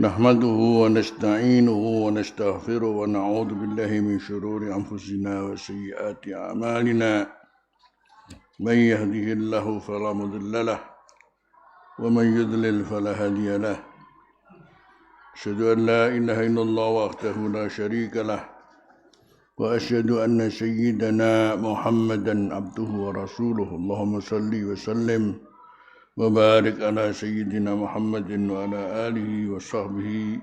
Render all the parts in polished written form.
نحمده ونستعينه ونستغفره ونعوذ بالله من شرور أنفسنا وسيئات أعمالنا. من يهده الله فلا مضل له ومن يضلل فلا هادي له. أشهد أن لا إله إلا الله وحده لا شريك له وأشهد أن سيدنا محمدا عبده ورسوله. اللهم صل وسلم وبارك على سيدنا محمد وعلى آله وصحبه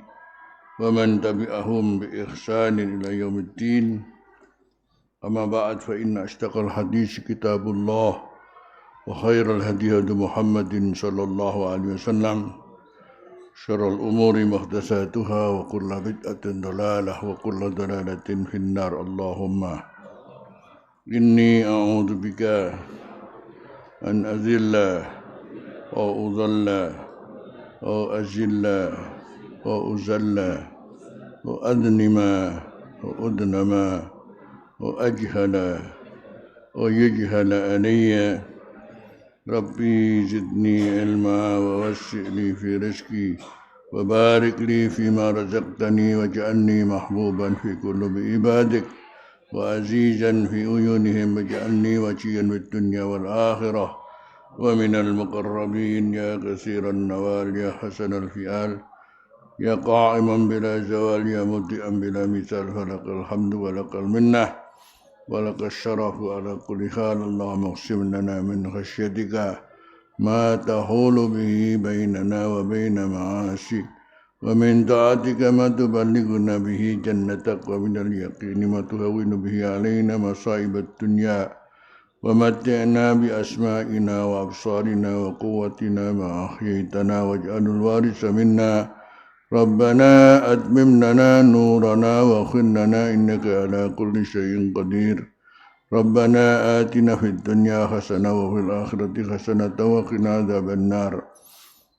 ومن تبعهم بإحسان إلى يوم الدين. أما بعد فإن أصدق الحديث كتاب الله وخير الهدي هدي محمد صلى الله عليه وسلم. شر الأمور محدثاتها وكل بدعة ضلالة وكل ضلالة في النار. اللهم إني أعوذ بك أن أذل أو أضل أو أزل أو أزل أو أذنم أو أذنم أو أجهل أو يجهل علي. ربي زدني علما ووسع لي في رزقي وبارك لي فيما رزقتني واجعلني محبوبا في قلوب عبادك وعزيزا في عيونهم واجعلني وجيا في الدنيا والآخرة ومن المقربين. يا كثير النوال يا حسن الفئال يا قائما بلا زوال يا مبدئا بلا مثال. فلك الحمد ولك المنة ولك الشرف على كل حال. اللهم اقسم لنا من خشيتك ما تحول به بيننا وبين معاصيك ومن طاعتك ما تبلغنا به جنتك ومن اليقين ما تهون به علينا مصائب الدنيا ومتعنا بأسمائنا وأبصارنا وقوتنا ما أحييتنا واجعل الوارث منا. ربنا أتمم لنا نورنا واغفر لنا إنك على كل شيء قدير. ربنا آتنا في الدنيا حسنة وفي الآخرة حسنة وقنا عذاب النار.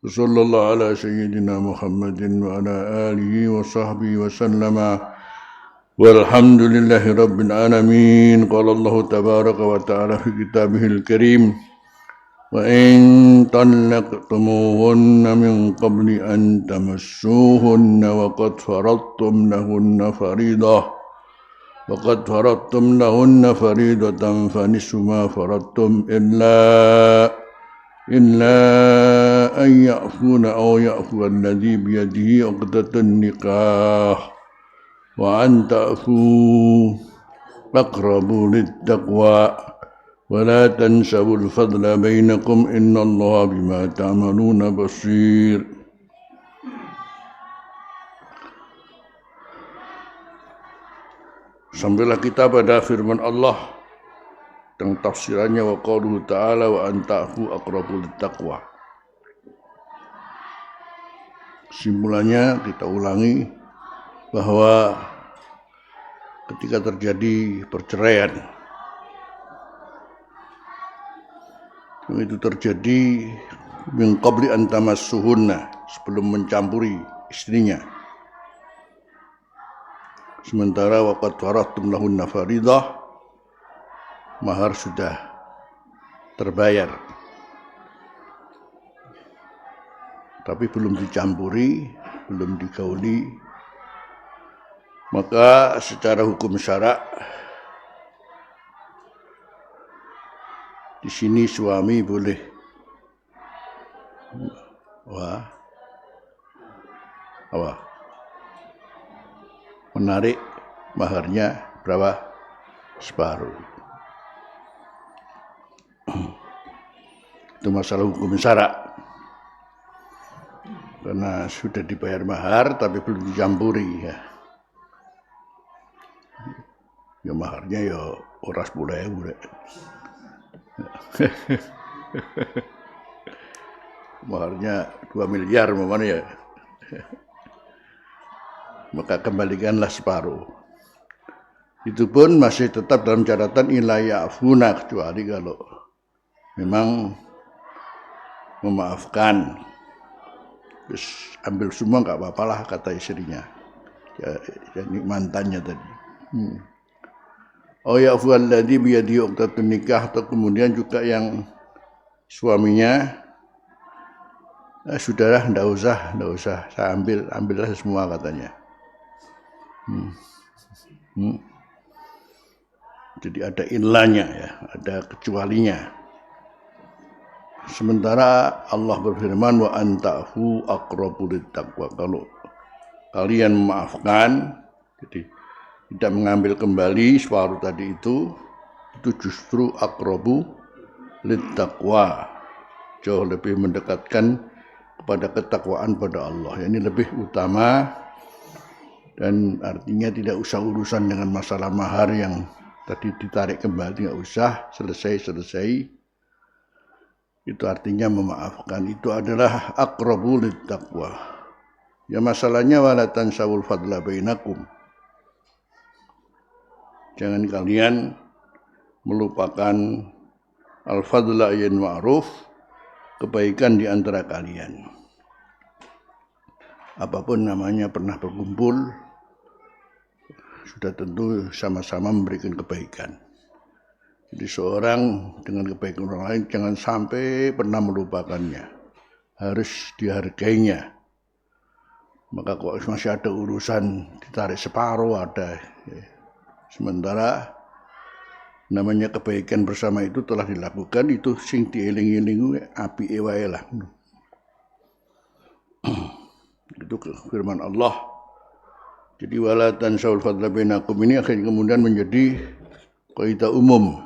وصلى الله على سيدنا محمد وعلى آله وصحبه وسلم والحمد لله رب العالمين. قال الله تبارك وتعالى في كتابه الكريم: وإن طلقتموهن من قبل أن تمسوهن وقد فرضتم لهن فريضة فنصف ما فرضتم إلا أن يعفون أو يعفو الذي بيده عقدة النكاح وأن تعفوا أقرب للتقوى ولا تنسوا الفضل بينكم إن الله بما تعملون بصير. Sampailah kita pada firman Allah tentang tafsirannya wa qauluhu ta'ala wa an ta'fu aqrabu littaqwa. Simpulannya kita ulangi bahwa ketika terjadi perceraian itu terjadi min qabli an tamassuhunna, sebelum mencampuri istrinya, sementara waqad faradtum lahunna faridah, mahar sudah terbayar tapi belum dicampuri, belum digauli, maka secara hukum syara di sini suami boleh menarik maharnya berapa? Separuh. Itu masalah hukum syara, karena sudah dibayar mahar tapi belum dicampuri ya. Ya maharnya ya ora 10.000 maharnya 2 miliar mana ya. Maka kembalikanlah separuh. Itu pun masih tetap dalam catatan ila ya'funa, kecuali kalau memang memaafkan. Terus ambil semua enggak apa-apalah kata istrinya. Jadi mantannya tadi. Oh ya fu'alladzi biyadihi uqdatun nikah, atau kemudian juga yang suaminya Sudahlah, ndak usah, saya ambillah semua katanya. Jadi ada illanya ya, ada kecualinya. Sementara Allah berfirman wa antahu aqrabu littaqwa. Kalau kalian memaafkan, jadi tidak mengambil kembali separuh tadi itu justru aqrabu littaqwa, jauh lebih mendekatkan kepada ketakwaan pada Allah. Ini lebih utama dan artinya tidak usah urusan dengan masalah mahar yang tadi ditarik kembali, tidak usah, selesai. Itu artinya memaafkan. Itu adalah aqrabu littaqwa. Ya masalahnya wala tansawul fadla bainakum. Jangan kalian melupakan al-fadla yin ma'ruf, kebaikan di antara kalian. Apapun namanya pernah berkumpul, sudah tentu sama-sama memberikan kebaikan. Jadi seorang dengan kebaikan orang lain jangan sampai pernah melupakannya. Harus dihargainya. Maka kok masih ada urusan ditarik separuh ada. Sementara namanya kebaikan bersama itu telah dilakukan, itu sing dieling-eling apike wae lah. Itu firman Allah. Jadi wala tansaul fadla bainakum ini akhirnya kemudian menjadi kaidah umum.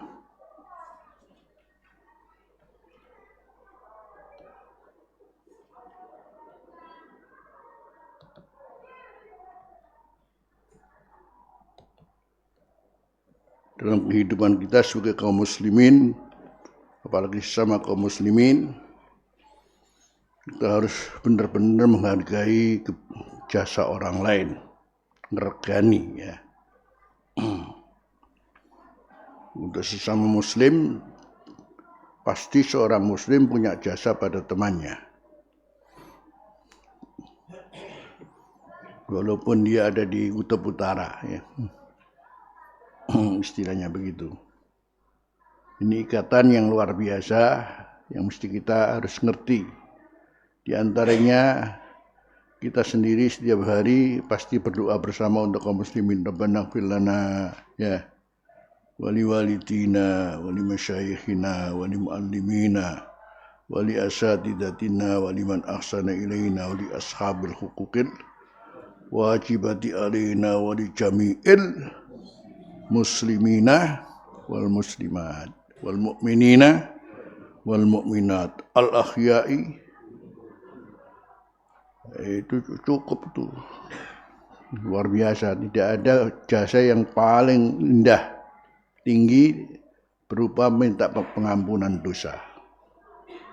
Dalam kehidupan kita sebagai kaum muslimin, apalagi sama kaum muslimin, kita harus benar-benar menghargai jasa orang lain, ngergani ya. Untuk sesama muslim, pasti seorang muslim punya jasa pada temannya. Walaupun dia ada di kutub utara ya. Istilahnya begitu. Ini ikatan yang luar biasa yang mesti kita harus ngerti. Di antaranya kita sendiri setiap hari pasti berdoa bersama untuk kaum muslimin. Rabbana ighfir lana ya wali walidina wali masyayikhina wali muallimina wali asatidatina wali man ahsana ilaina wali ashabil huquqil wajibati alaina wali jami'il muslimina wal muslimat wal mu'minina wal mu'minat al ahya'i. Itu cukup tuh, luar biasa. Tidak ada jasa yang paling indah, tinggi berupa minta pengampunan dosa.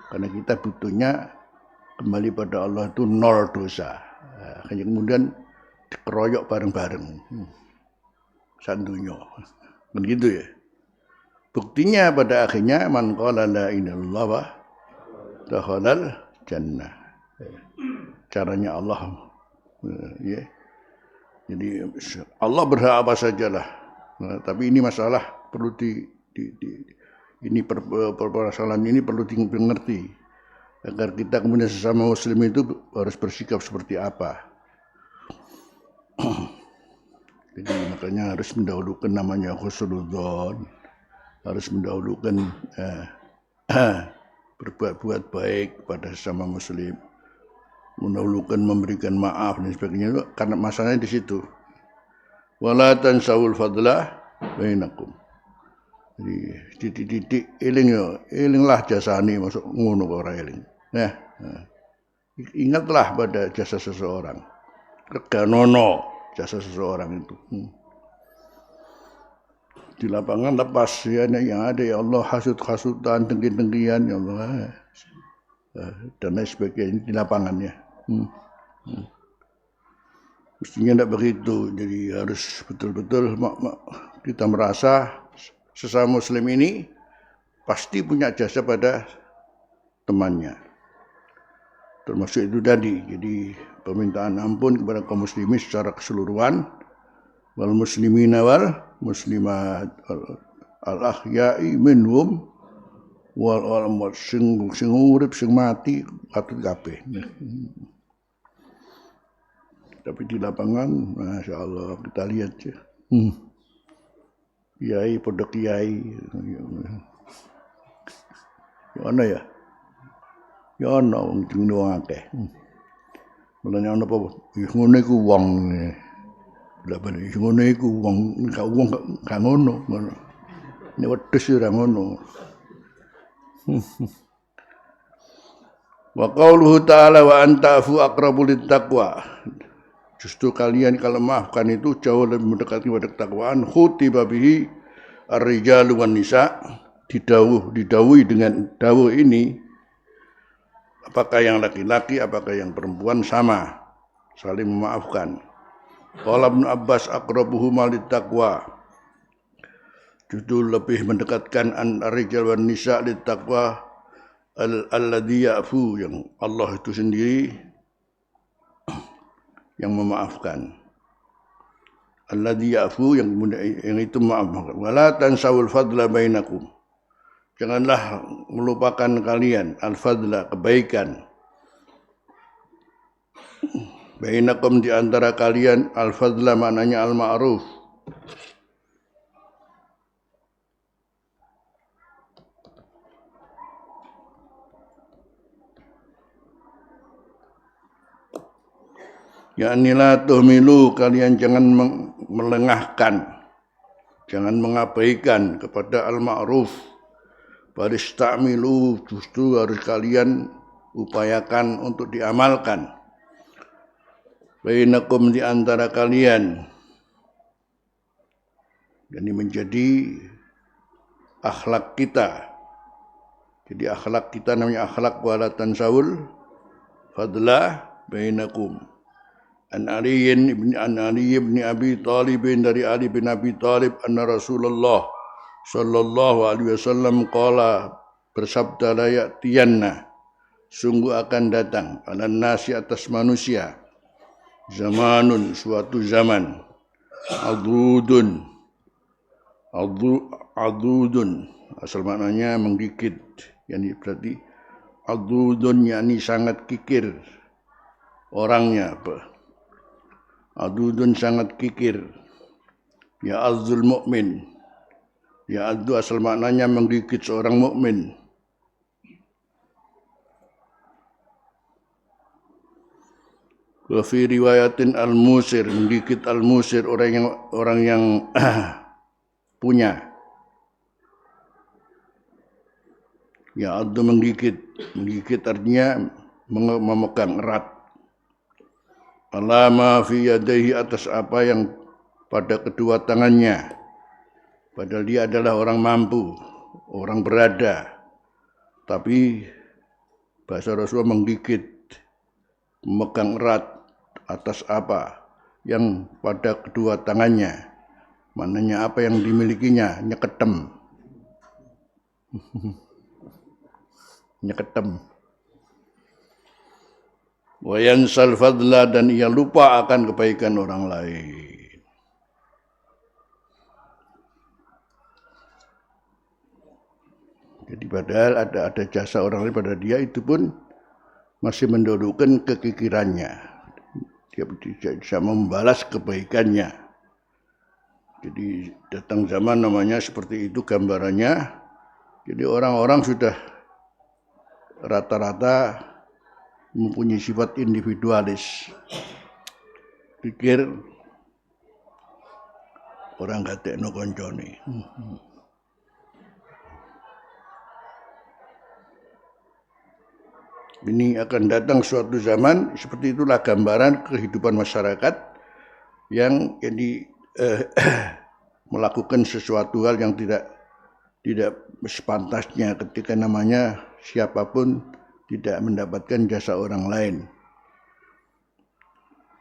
Karena kita butuhnya kembali pada Allah itu nol dosa. Kemudian dikeroyok bareng-bareng. Sandunya begitu ya. Buktinya pada akhirnya man qala la ilaha illallah wa dakhalal jannah. Caranya Allah ya. Jadi Allah berhak apa sajalah. Nah, tapi ini masalah perlu ini permasalahan ini perlu dimengerti agar kita kemudian sesama muslim itu harus bersikap seperti apa. Jadi makanya harus mendahulukan namanya husnudzon, harus mendahulukan berbuat baik pada sesama muslim, mendahulukan memberikan maaf dan sebagainya, karena masalahnya di situ. Wala tansawul fadla bainakum. Jadi titik-titik elinglah jasane masuk ngono kok ora eling. Ingatlah pada jasa seseorang. Reganono jasa seseorang itu. Di lapangan lepas ya yang ada ya Allah hasud-hasudan, dengki-dengkian ya Allah. Dan lain sebagainya di lapangannya. Mestinya tidak begitu. Jadi harus betul-betul kita merasa sesama muslim ini pasti punya jasa pada temannya. Termasuk itu tadi. Jadi permintaan ampun kepada kaum muslimin secara keseluruhan, wal muslimina wal muslimat al ahya'i minhum wal sing urip sing mati patut kabeh. Tapi di lapangan, masya Allah kita lihat ya. Kiai pada kiai, ya ana ya, ya ana wong jenenge akeh. Mulane ana apa? Ngono iku wong. Lah ben ngono iku wong gak ngono. Nek wedhus ora ngono. Wa qauluhu ta'ala wa anta'fu aqrabu littaqwa. Justru kalian kalau maafkan itu jauh lebih mendekati pada ketakwaan. Khutiba bihi ar-rijalu wan nisa, didawuhi dengan dawuh ini, apakah yang laki-laki apakah yang perempuan sama saling memaafkan. Qala Ibnu Abbas aqrabuhuma littaqwa, justru lebih mendekatkan ar-rijal wan nisa littaqwa alladzi ya'fu, yang Allah itu sendiri yang memaafkan. Alladzi ya'fu, yang itu maaf. Wala tansawul fadla bainakum, janganlah melupakan kalian al-fadla, kebaikan. Bainakum, di antara kalian, al-fadla maknanya al-ma'ruf. Yakni la tuhmilu, kalian jangan melengahkan, jangan mengabaikan kepada al-ma'ruf. Barista'milu, justru harus kalian upayakan untuk diamalkan. Bainakum, di antara kalian. Ini menjadi akhlak kita. Jadi akhlak kita namanya akhlak wala tansawul fadla bainakum. An Ali ibn Abi Talib, dari Ali bin Abi Talib, anna Rasulullah sallallahu alaihi wasallam qala, bersabda, la ya'tiyanna, sungguh akan datang, ala nasi, atas manusia, zamanun, suatu zaman, adudun, asal maknanya menggigit, yani berarti adudun, yani sangat kikir orangnya, apa? Adudun, sangat kikir. Ya azzul mu'min, ya addu asal maknanya menggigit seorang mukmin. Wa fi riwayatin al-musir, menggigit al-musir, orang yang punya. Ya addu, menggigit artinya memegang erat. Alama fi yadaihi, atas apa yang pada kedua tangannya. Padahal dia adalah orang mampu, orang berada, tapi bahasa Rasulullah menggigit, memegang erat atas apa yang pada kedua tangannya. Maknanya apa yang dimilikinya, nyeketem. Nyeketem. Wa yansal fadla, dan ia lupa akan kebaikan orang lain. Jadi padahal ada jasa orang lain pada dia, itu pun masih mendudukkan kekikirannya. Dia tidak bisa membalas kebaikannya. Jadi datang zaman namanya seperti itu gambarannya. Jadi orang-orang sudah rata-rata mempunyai sifat individualis. Pikir orang gatekno koncone. Ini akan datang suatu zaman, seperti itulah gambaran kehidupan masyarakat yang jadi melakukan sesuatu hal yang tidak sepantasnya, ketika namanya siapapun tidak mendapatkan jasa orang lain.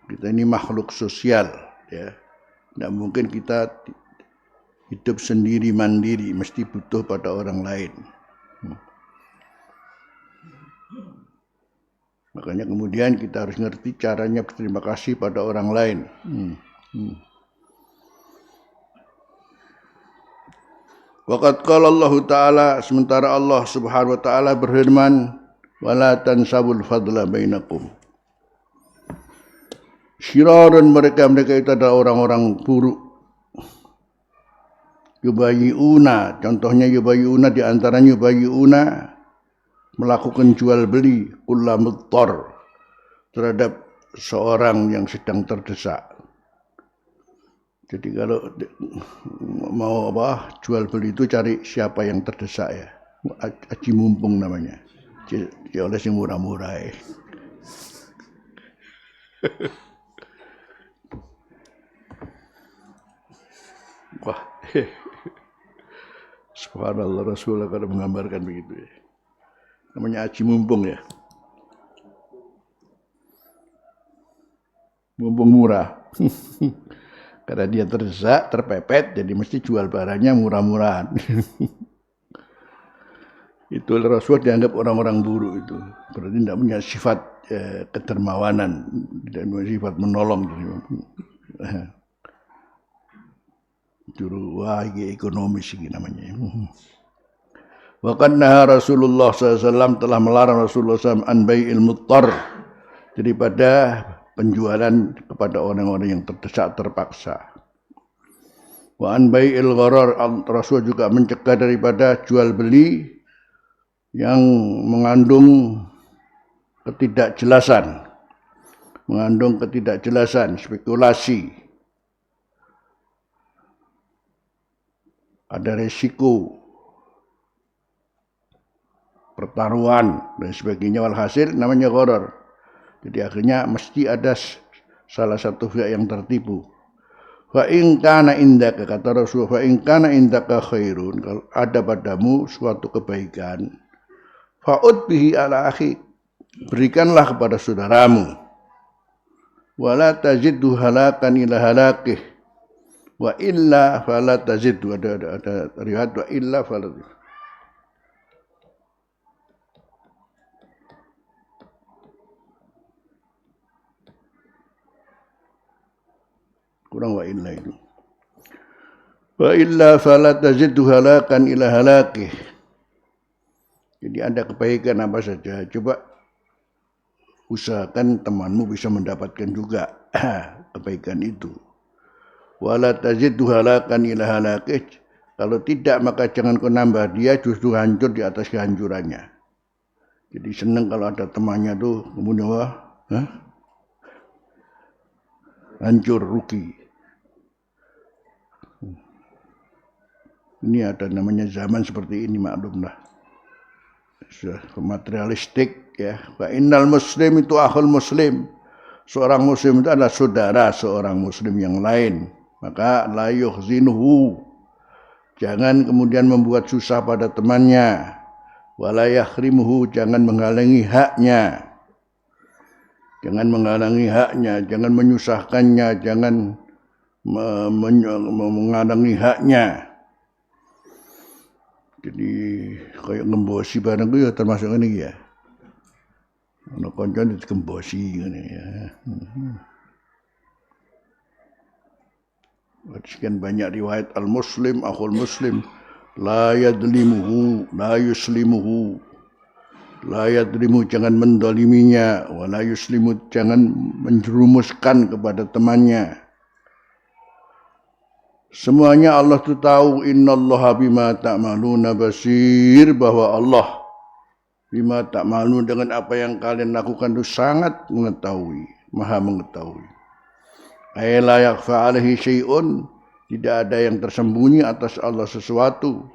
Kita ini makhluk sosial, ya. Tidak mungkin kita hidup sendiri mandiri, mesti butuh pada orang lain. Makanya kemudian kita harus ngerti caranya berterima kasih pada orang lain. Waqad qala Allah Ta'ala, sementara Allah Subhanahu wa Ta'ala berfirman, wala tansabul fadla bainakum. Syirarun mereka itu adalah orang-orang buruk. Yubayi'una, contohnya yubayi'una, di antaranya yubayi'una melakukan jual beli kulla muttar terhadap seorang yang sedang terdesak. Jadi kalau mau jual beli itu cari siapa yang terdesak ya. Aji mumpung namanya. Ya oleh sing murah-murah ya. Wah. Subhanallah, Rasulullah kadang menggambarkan begitu ya. Namanya aji mumpung ya. Mumpung murah. Karena dia terdesak, terpepet, jadi mesti jual barangnya murah-murahan. Itu Rasul dianggap orang-orang buruk itu. Berarti tidak punya sifat kedermawanan, tidak punya sifat menolong. Juru wahai ekonomis ini namanya. Wa qannaha Rasulullah SAW, telah melarang Rasulullah SAW an bai'il muttar, daripada penjualan kepada orang-orang yang terdesak terpaksa. Wa an bai'il gharar, Rasul juga mencegah daripada jual beli yang mengandung ketidakjelasan, spekulasi, ada resiko pertaruhan dan sebagainya, walhasil namanya gharar. Jadi akhirnya mesti ada salah satu pihak yang tertipu. Fa in kana indaka, kata Rasul, fa in kana indaka khairun, kalau ada padamu suatu kebaikan, fa'ud bihi ala akhi, berikanlah kepada saudaramu. Wala taziddu halakan ila halakih, wa illa fala taziddu, ada riwayat wa illa fala. Kurang wa illa itu. Wa illa fala taziddu halakan ila halakih. Jadi ada kebaikan apa saja, coba usahakan temanmu bisa mendapatkan juga kebaikan itu. Wala taziddu halakan ila halakih. Kalau tidak maka jangan kau nambah dia, justru hancur di atas kehancurannya. Jadi senang kalau ada temannya tuh kemudian hancur, rugi. Ini ada namanya zaman seperti ini, maklumlah. Materialistik ya. Wa innal muslim itu akhul muslim. Seorang muslim itu adalah saudara seorang muslim yang lain. Maka la yukhzinuhu, jangan kemudian membuat susah pada temannya. Wala yakhrimuhu, jangan menghalangi haknya. Jangan menghalangi haknya, jangan menyusahkannya, jangan menghalangi haknya. Jadi kayak ngembosi barang itu ya termasuk ini ya. Ana kanca digembosi ngene ya. Sekian banyak riwayat al-muslim akhul muslim la yadlimuhu la yuslimuhu, la yadlimu, jangan mendoliminya, wa la yuslimu, jangan menjerumuskan kepada temannya. Semuanya Allah itu tahu. Innallaha bima ta'maluna basir, bahwa Allah bima ta'malun, dengan apa yang kalian lakukan itu sangat mengetahui, maha mengetahui. Ay la yakhfa alaihi syai'un, tidak ada yang tersembunyi atas Allah sesuatu.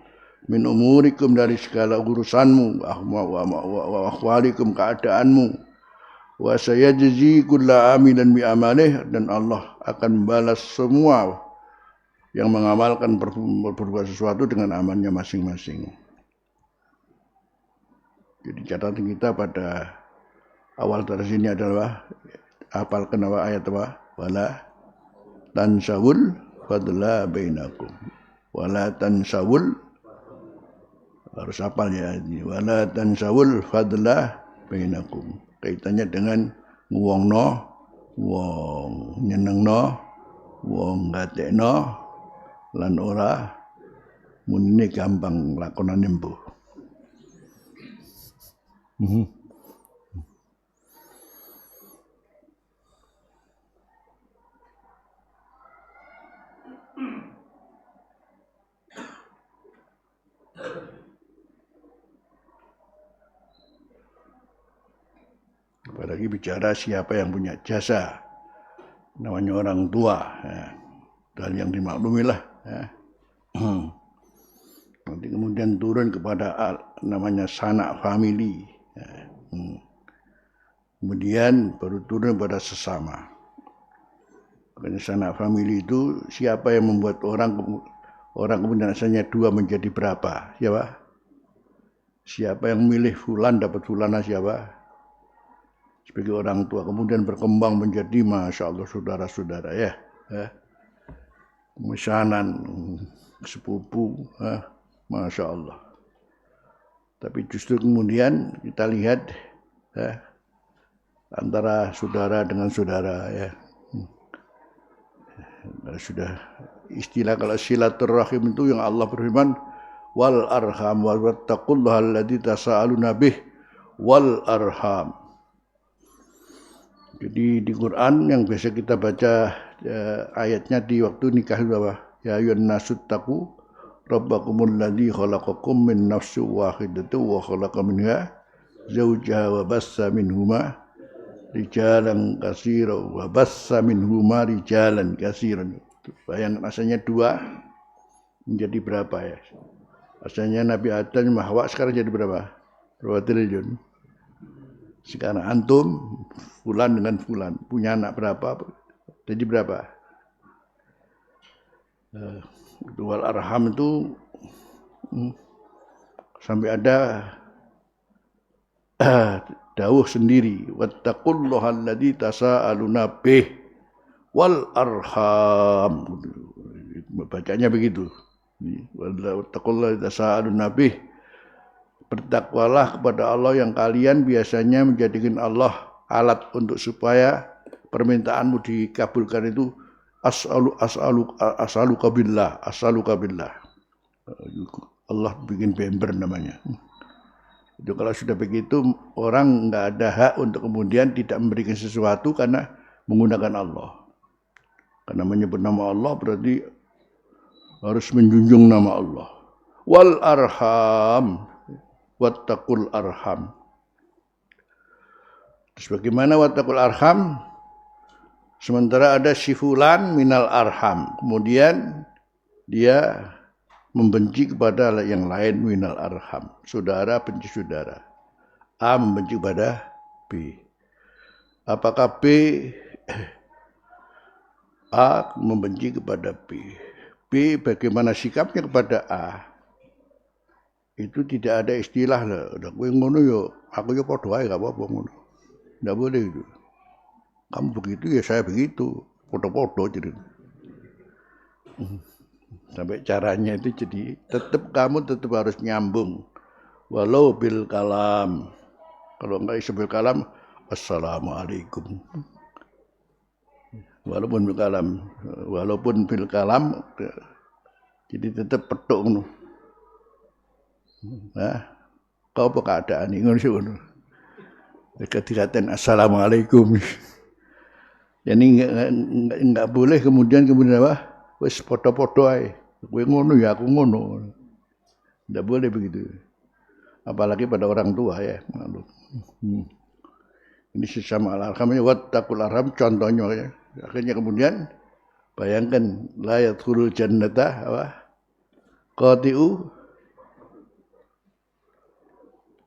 Min umurikum, dari segala urusanmu, wa akhwalikum, keadaanmu. Wa sayajzi kulla amilan bi amalih, dan Allah akan membalas semua yang mengamalkan berbuat sesuatu dengan amalnya masing-masing. Jadi catatan kita pada awal dari sini adalah hafalkan ayat apa? Wala tansawul fadla bainakum. Wala tansawul, harus hafal ya ini. Wala tansawul fadla bainakum. Kaitannya dengan nguwongno, wong nyenengno, wong gatekno, lan ora Munine gampang lakonane mbuh. Apalagi bicara siapa yang punya jasa, namanya orang tua, ya. Dan yang dimaklumi lah. Ya. Nanti kemudian turun kepada namanya sanak famili. Ya. Kemudian baru turun pada sesama. Makanya sanak famili itu siapa yang membuat orang kemudian asalnya 2 menjadi berapa? Siapa? Siapa yang milih fulan dapat fulana siapa? Sebagai orang tua. Kemudian berkembang menjadi Masya Allah saudara-saudara ya. Misanan, sepupu, Masya Allah. Tapi justru kemudian kita lihat antara saudara dengan saudara ya. Sudah istilah kalau silaturahim itu yang Allah berfirman wal arham wa wattaqullaha alladzi tasaaluna bih wal arham. Jadi di Quran yang biasa kita baca ayatnya di waktu nikah itu apa? Ya ayyuhan nasu taqu rabbakumul ladzi khalaqakum min nafsin wahidatin wa khalaqa minha zawjaha wa bassa minhuma rijalan katsiran wa bassa minhuma rijalan katsiran. Bayangkan asalnya 2 menjadi berapa ya? Asalnya Nabi Adam sama Hawa sekarang jadi berapa? Berapa triliun? Sekarang antum fulan dengan fulan punya anak berapa? Jadi berapa? Wal arham itu sampai ada dawuh sendiri wattaqullaha alladzi tasaaluna bih wal arham. Bacanya begitu. Wattaqullaha alladzi tasaaluna bih. Bertakwalah kepada Allah yang kalian biasanya menjadikan Allah alat untuk supaya permintaanmu dikabulkan itu as'aluka billah. Allah bikin bember namanya. Itu kalau sudah begitu orang nggak ada hak untuk kemudian tidak memberikan sesuatu karena menggunakan Allah. Karena menyebut nama Allah berarti harus menjunjung nama Allah. Wal arham wattaqul arham. Terus bagaimana wattaqul arham? Sementara ada sifulan minal arham. Kemudian dia membenci kepada yang lain minal arham. Saudara benci saudara. A membenci kepada B. Apakah B A membenci kepada B? B bagaimana sikapnya kepada A? Itu tidak ada istilah lah. Udah kowe ngono yo, aku yo padha ae gak apa-apa ngono. Enggak boleh itu. Kamu begitu ya saya begitu. Podo-podo jadi. Sampai caranya itu jadi kamu tetap harus nyambung. Walau bil kalam. Kalau enggak bil kalam, assalamualaikum. Walaupun bil kalam, jadi tetap petuk ngono. Nah, kau apa keadaan ini ngono. Dikatain assalamualaikum. Jadi enggak boleh kemudian apa? Wis podo-podo ae. Kowe ngono ya aku ngono. Enggak boleh begitu. Apalagi pada orang tua ya. Ini sesama al-arhamnya wattaqul arham contohnya ya. Akhirnya kemudian bayangkan la yadkhulul jannata apa? Qati'u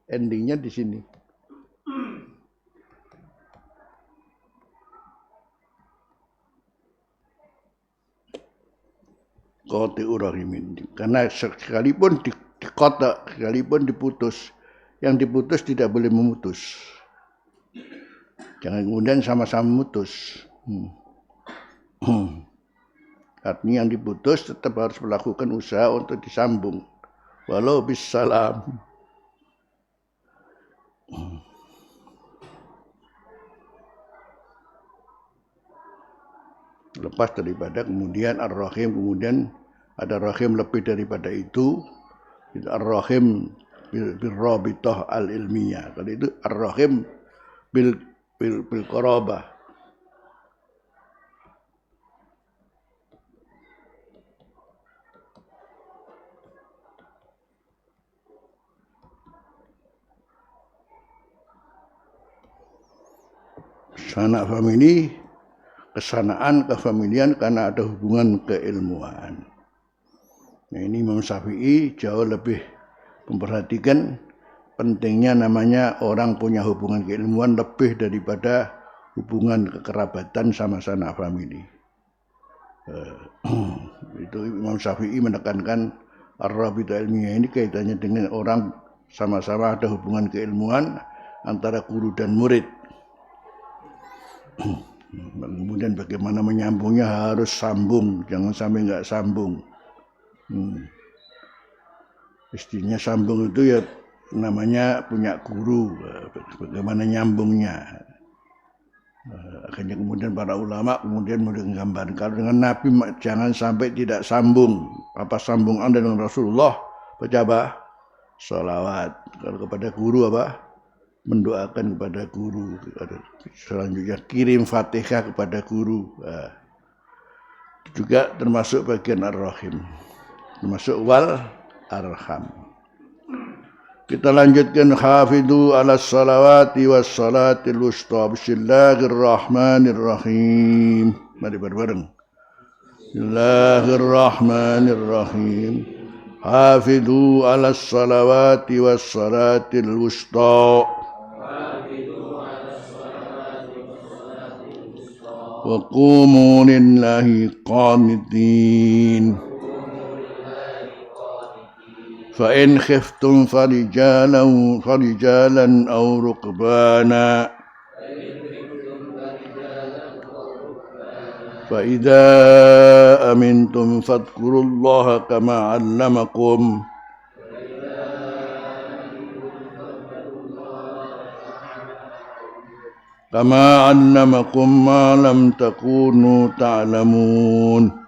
endingnya di sini. Qati'ur rahimin. Karena sekalipun dikota, sekalipun diputus, yang diputus tidak boleh memutus. Jangan kemudian sama-sama memutus. Artinya yang diputus tetap harus melakukan usaha untuk disambung. Walau bisalam. Lepas daripada kemudian Ar-Rahim kemudian Ada rahim lebih daripada itu. Itu ar-rahim bil rabithah al-ilmiyah. Kalau itu ar-rahim bil qarabah. Sanak famili, kesanaan, kefamilian karena ada hubungan keilmuan. Nah, ini Imam Syafi'i jauh lebih memperhatikan pentingnya namanya orang punya hubungan keilmuan lebih daripada hubungan kekerabatan sama sanak famili. Itu Imam Syafi'i menekankan ar-rabithah ilmiah ini kaitannya dengan orang sama-sama ada hubungan keilmuan antara guru dan murid. Kemudian bagaimana menyambungnya harus sambung, jangan sampai nggak sambung. Istinya sambung itu ya namanya punya guru, bagaimana nyambungnya. Akhirnya kemudian para ulama kemudian menggambarkan kalau dengan Nabi jangan sampai tidak sambung. Apa sambung Anda dengan Rasulullah? Baca apa? Sholawat. Kalau kepada guru apa? Mendoakan kepada guru. Selanjutnya kirim Fatihah kepada guru. Juga termasuk bagian ar-rahim. Termasuk wal arham. Kita lanjutkan hafidhu ala salawati was salatil wusta. Bismillahirrahmanirrahim. Mari bareng. Bismillahirrahmanirrahim. Hafidhu ala salawati was salatil wusta. Wa qumu lillahi qanitin. فإن خفتم فرجالا أو ركبانا فإذا أمنتم فاذكروا الله كما علمكم ما لم تكونوا تعلمون.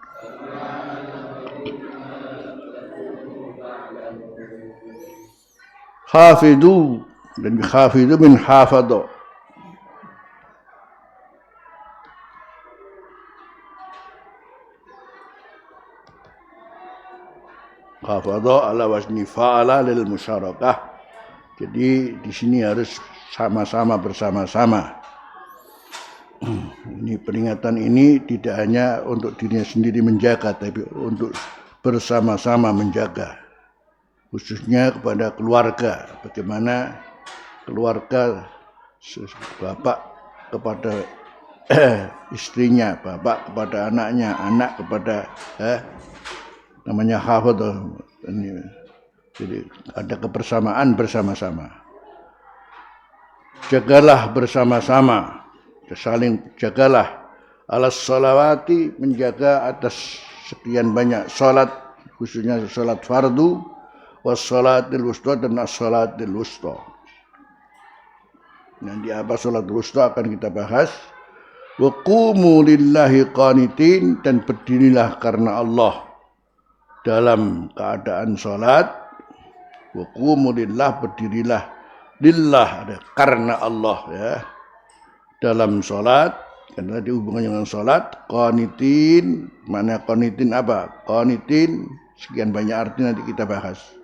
Hafidhu dan hafidhu min hafadha. Hafadha ala wazni fa'ala lil musyarakah. Jadi di sini harus sama-sama bersama-sama. Ini peringatan ini tidak hanya untuk dirinya sendiri menjaga, tapi untuk bersama-sama menjaga. Khususnya kepada keluarga, bagaimana keluarga bapak kepada istrinya, bapak kepada anaknya, anak kepada namanya hafadh. Jadi ada kebersamaan bersama-sama. Jagalah bersama-sama, saling jagalah. Alas salawati, menjaga atas sekian banyak salat, khususnya salat fardu. Wassalatil wusta dan as-salatil wusta. Nanti apa salat wusta akan kita bahas. Wa qumu lillahi qanitin, dan berdirilah karena Allah dalam keadaan salat. Wa qumu lillah, berdirilah lillah, ada karena Allah ya. Dalam salat, karena tadi hubungannya dengan salat. Qanitin, mana qanitin apa? Qanitin sekian banyak arti nanti kita bahas.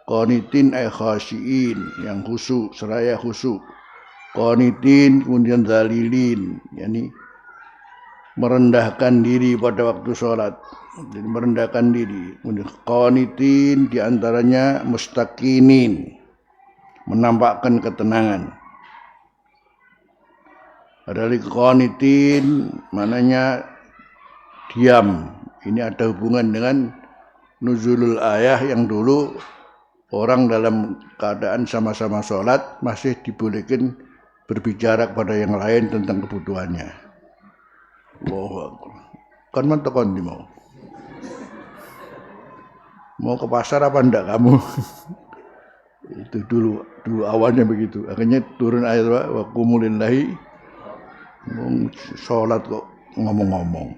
Qanitin ay khasyiin, yang khusyuk, seraya khusyuk. Qanitin kemudian zalilin, yakni merendahkan diri pada waktu sholat. Jadi merendahkan diri. Kemudian qanitin diantaranya mustaqinin, menampakkan ketenangan. Ada lagi qanitin, mananya diam. Ini ada hubungan dengan nuzulul ayah yang dulu orang dalam keadaan sama-sama sholat masih dibolehkan berbicara kepada yang lain tentang kebutuhannya. Allahu Akbar. Kan mentekon di mau ke pasar apa enggak kamu? Itu dulu awalnya begitu. Akhirnya turun ayat wa qumu lillahi, sholat kok ngomong-ngomong.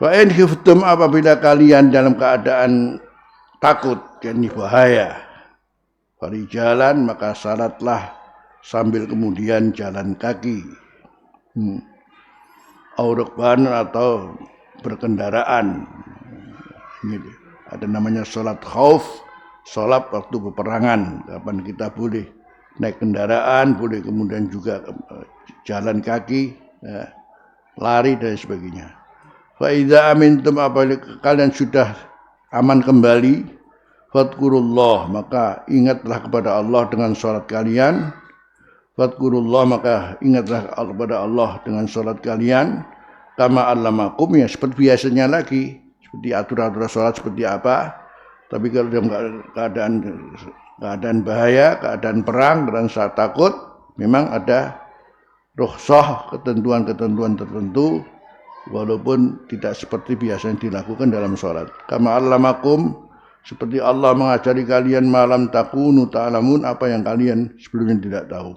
Wa in khiftum apabila kalian dalam keadaan takut, yakni bahaya, farijalan maka salatlah sambil kemudian jalan kaki. Aurukban atau berkendaraan. Ini ada namanya salat khauf, salat waktu peperangan. Kapan kita boleh naik kendaraan, boleh kemudian juga jalan kaki, lari dan sebagainya. Fa idza amintum apabila kalian sudah aman kembali, fadkurullah maka ingatlah kepada Allah dengan salat kalian. Fadkurullah maka ingatlah kepada Allah dengan salat kalian. Kama allamakum ya seperti biasanya lagi, seperti aturan-aturan salat seperti apa. Tapi kalau dalam keadaan bahaya, keadaan perang, keadaan saat takut, memang ada rukhsah, ketentuan-ketentuan tertentu, walaupun tidak seperti biasa yang dilakukan dalam sholat. Kama allamakum, seperti Allah mengajari kalian malam takunu ta'lamun, apa yang kalian sebelumnya tidak tahu.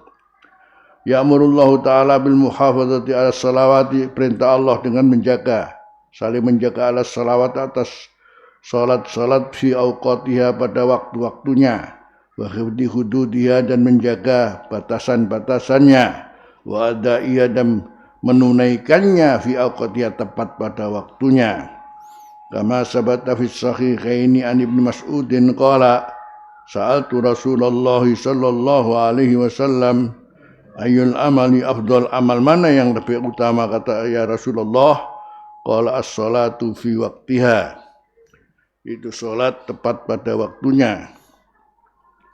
Ya'murullahu ta'ala bil muhafazati ala salawati, perintah Allah dengan menjaga, saling menjaga ala salawat atas salat-salat fi awqatiha pada waktu-waktunya, wa khifdi hududiha dan menjaga batasan-batasannya, wa adaiya dan menunaikannya fi awqatiha tepat pada waktunya. Kama sabata fi sahihaini an Ibnu Mas'udin qala sa'altu Rasulullah sallallahu alaihi wasallam ayyul amali afdal, amal mana yang lebih utama, kata ya Rasulullah, qala as-salatu fi waqtiha, itu salat tepat pada waktunya.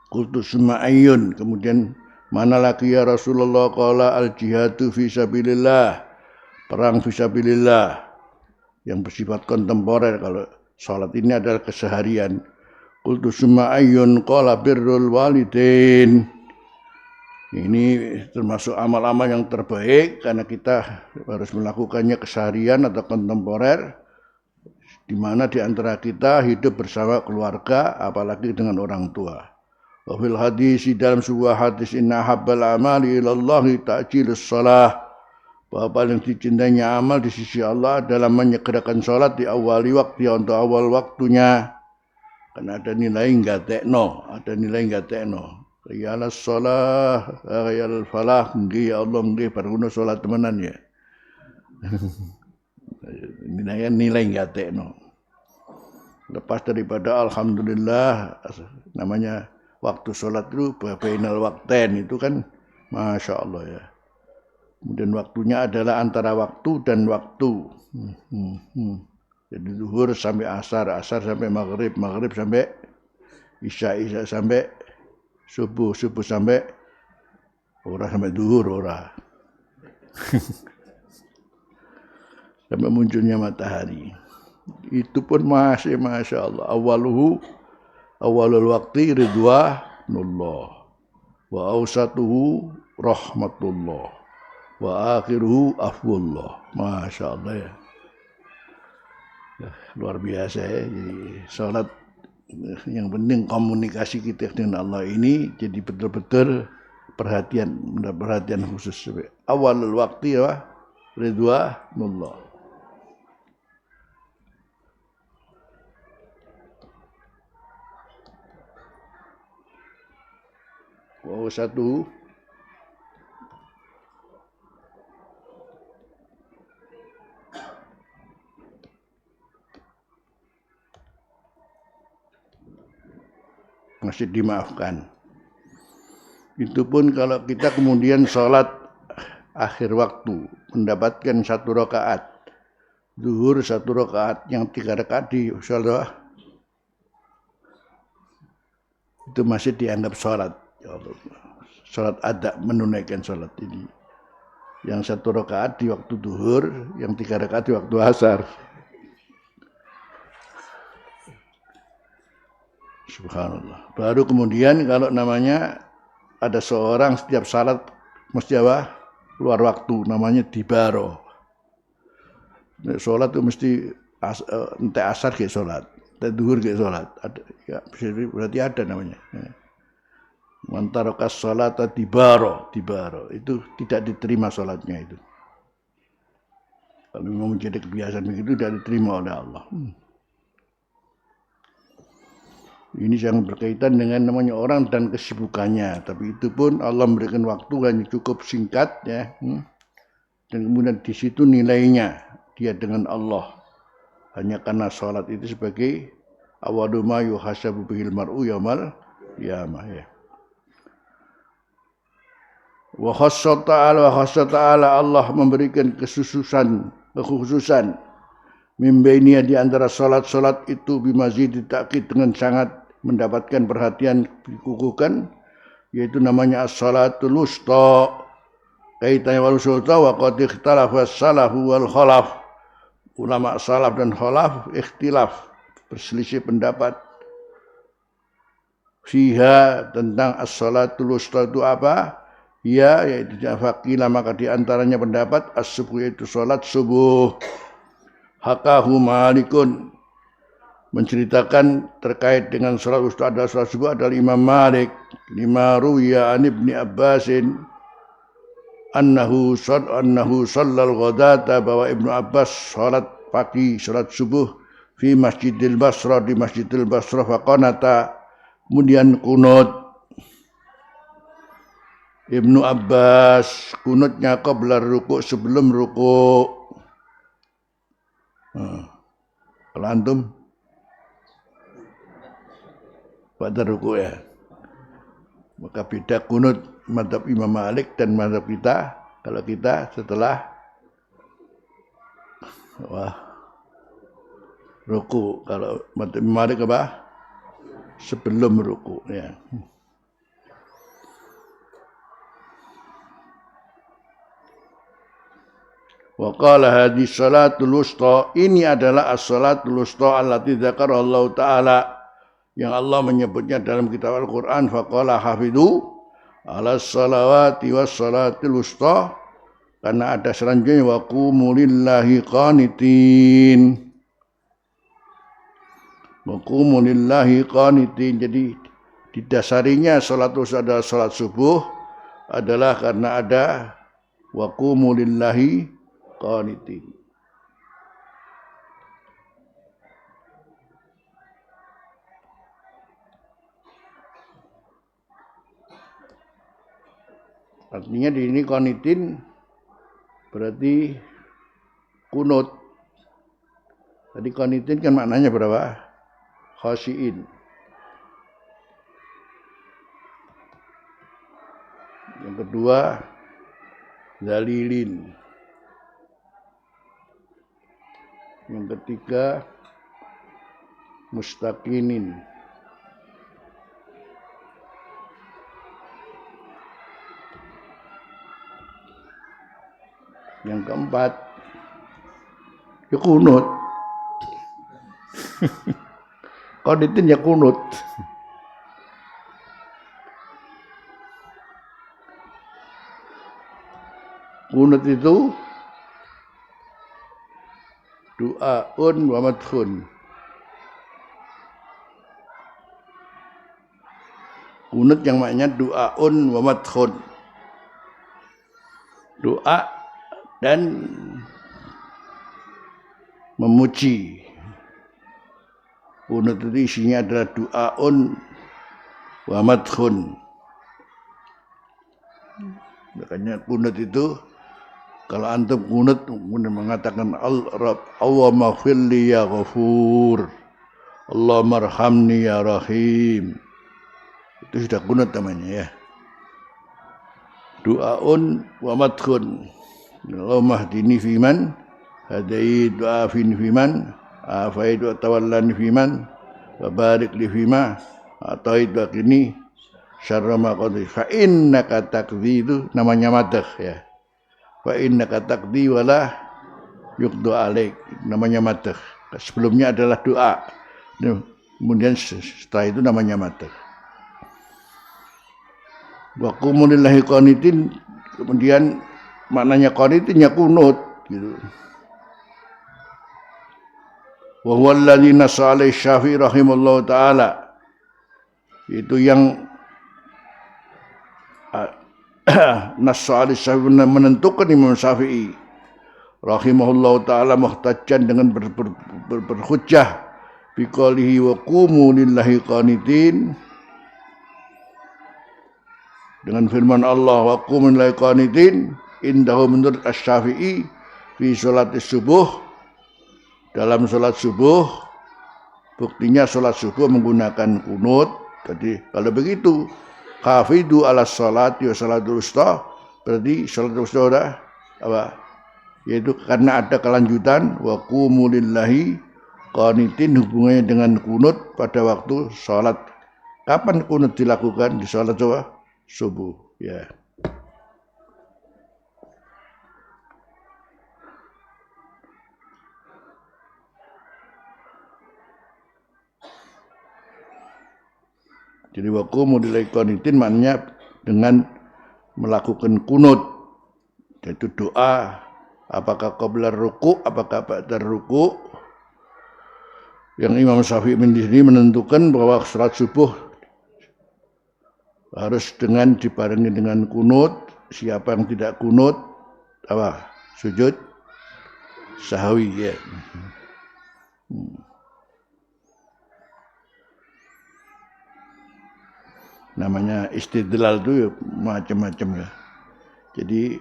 Qultu summa ayyun, kemudian mana lagi ya Rasulullah, qala al-jihadu fi sabilillah, perang fi sabilillah yang bersifat kontemporer. Kalau salat ini adalah keseharian. Qultu summa ayyun, qala birrul walidain. Ini termasuk amal-amal yang terbaik karena kita harus melakukannya keseharian atau kontemporer, di mana di antara kita hidup bersama keluarga, apalagi dengan orang tua. Wa fil hadis, dalam sebuah hadis, inna habbal amali ilallahi ta'jilus shalah, bahwa paling dicintainya amal di sisi Allah adalah menyegerakan salat di awali waktu, untuk awal waktunya, karena ada nilai nggatekno, Riyalas shalah, riyal falah, nggih ya Allah, nggih baruno salat temenan ya. Nilai ngatekno. Lepas daripada alhamdulillah, namanya waktu salat itu bainal waqtain itu kan masya Allah ya. Kemudian waktunya adalah antara waktu dan waktu. Jadi zuhur sampai asar, asar sampai maghrib, maghrib sampai isya, isya sampai subuh, subuh sampai sampai zuhur sampai munculnya matahari. Itu pun masih masya Allah. Awalul waqti ridwanullah, wa awsatuhu rahmatullah, wa akhiruhu afwullah. Masya Allah ya. Luar biasa ya. Jadi salat, yang penting komunikasi kita dengan Allah ini jadi betul-betul perhatian khusus. Awalul waqti ya ridwanullah. Satu masih dimaafkan. Itu pun kalau kita kemudian sholat akhir waktu mendapatkan 1 rakaat, zuhur 1 rakaat, yang 3 rakaat di sholat itu masih dianggap sholat. Sholat ada, menunaikan sholat ini. Yang 1 rakaat di waktu zuhur, yang 3 rakaat di waktu asar. Subhanallah. Baru kemudian kalau namanya ada seorang setiap salat mesti apa? Keluar waktu, namanya dibaro. Salat itu mesti ente asar ke salat, ente zuhur ke salat. Ada, ya, berarti ada namanya. Mantarakas salata dibaro, itu tidak diterima salatnya itu. Kalau memang menjadi kebiasaan begitu tidak diterima oleh Allah. Ini sangat berkaitan dengan namanya orang dan kesibukannya. Tapi itu pun Allah memberikan waktu hanya cukup singkat ya. Dan kemudian di situ nilainya dia dengan Allah. Hanya karena sholat itu sebagai awwalu ma yuhasabu bihil mar'u yaumal qiyamah ya. Wa khassa ta'ala Allah memberikan kekhususan mimbainiya di antara salat-salat itu bimazid ta'kid dengan sangat mendapatkan perhatian dikukuhkan, yaitu namanya as-salatul wusta. Kaitannya wal wusta wa qad ikhtalafa as-salafu wal khalaf. Ulama salaf dan khalaf ikhtilaf, berselisih pendapat fiha tentang as-salatul wusta itu apa? Ya, yaitu faqila maka di antaranya pendapat as-subuh yaitu salat subuh. Hakahu Malikun menceritakan terkait dengan salat wusta adalah salat subuh adalah Imam Malik. Lima ruwiya an Ibni Abbasin annahu shallal ghadata, bahwa Ibnu Abbas salat pagi salat subuh fi Masjidil Basrah di Masjidil Basrah faqanata kemudian kunut. Ibnu Abbas kunutnya qabla ruku' sebelum ruku'. Kalau antum pada ruku' ya. Maka beda kunut mazhab Imam Malik dan mazhab kita. Kalau kita setelah ruku', kalau mazhab Imam Malik apa? Sebelum ruku' ya. Wa qala hadhihi salatul wusta, ini adalah as-salatul wusta allati dzakara Allah taala yang Allah menyebutnya dalam kitab Al-Qur'an. Faqala hafidhu ala salawati was salatil wusta, karena ada selanjutnya wa qumu lillahi qanitin. Wa qumu lillahi qanitin. Jadi didasarinya salat wusta adalah salat subuh adalah karena ada wa qumu lillahi qanitin. Artinya di sini qanitin berarti kunut. Tadi qanitin kan maknanya berapa? Khashiin. Yang kedua zalilin. Yang ketiga mustaqinin. Yang keempat ya kunut. Qanitin ya kunut. Kunut itu du'aun wa madhun. Kunut yang maknanya du'aun wa madhun. Doa dan memuji. Kunut itu isinya adalah du'aun wa madhun. Makanya kunut itu, kalau antum kunut mengatakan Allahumma firli ya ghafur, Allahumma arhamni ya rahim, itu sudah kunut namanya ya. Du'aun wa madhun. Allahumma hdini fiman hadait wa afini fiman afait wa tawallani fiman wa barik li fima atait wa qini syarra ma qadai. Fa innaka taqdi, itu namanya madh ya. Fa innaka taqdi wala yuqdu alaik, namanya madh. Sebelumnya adalah doa, kemudian setelah itu namanya madh. Wa qumu lillahi qanitin, kemudian maknanya qanitin ya kunut gitu. Wa huwa alladzi nassa alaihi Syafi'i rahimallahu taala, itu yang nassa alaihi Syafi'i menentukan Imam Syafi'i rahimahullah taala muhtajjan dengan berhujjah biqalihi wa qumu lillahi qanitin, dengan firman Allah wa qumu lillahi qanitin indahu menurut Asy-Syafi'i fi sholat subuh, dalam sholat subuh. Buktinya sholat subuh menggunakan kunut. Jadi kalau begitu hafidu ala sholati wa sholatul wusta, berarti sholatul wusta sudah apa? Yaitu karena ada kelanjutan wa qumu lillahi qanitin, hubungannya dengan kunut pada waktu sholat. Kapan kunut dilakukan? Di sholat subuh, ya. Jadi wa qumu lillahi qanitin maknanya dengan melakukan kunut, yaitu doa. Apakah qabla ruku', apakah ba'da ruku'. Yang Imam Syafi'i sendiri menentukan bahwa salat subuh harus dibarengi dengan kunut. Siapa yang tidak kunut, apa? Sujud sahwi, ya. Namanya istidlal itu ya, macam-macam ya. Jadi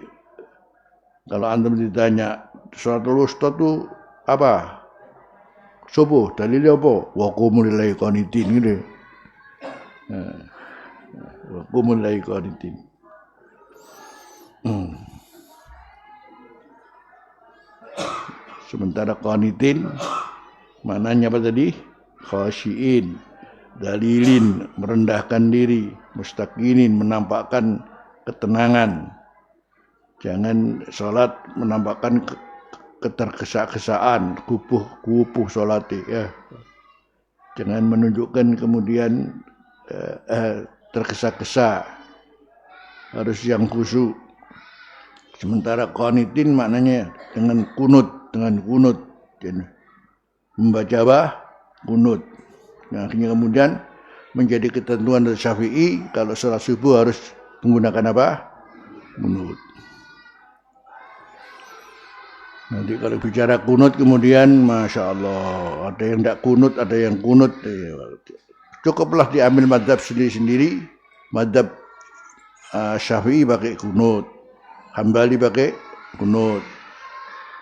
kalau antum ditanya sholatul wusta itu apa? Subuh, dalilnya apa? Wa qumu lillahi qanitin gitu. Wa qumu lillahi qanitin. Sementara qanitin maknanya apa tadi? Khasyiin, dalilin, merendahkan diri, mustaqinin, menampakkan ketenangan. Jangan sholat menampakkan ketergesa-gesaan, kupuh sholat, ya. Jangan menunjukkan kemudian tergesa-gesa. Harus yang khusyuk. Sementara qanitin maknanya dengan kunut. Jadi, membaca apa? Kunut. Nah, akhirnya kemudian menjadi ketentuan dari Syafi'i kalau sholat subuh harus menggunakan apa? Kunut. Nanti kalau bicara kunut kemudian Masya Allah, ada yang tidak kunut, ada yang kunut. Cukuplah diambil mazhab sendiri-sendiri. Mazhab Syafi'i pakai kunut, Hambali pakai kunut,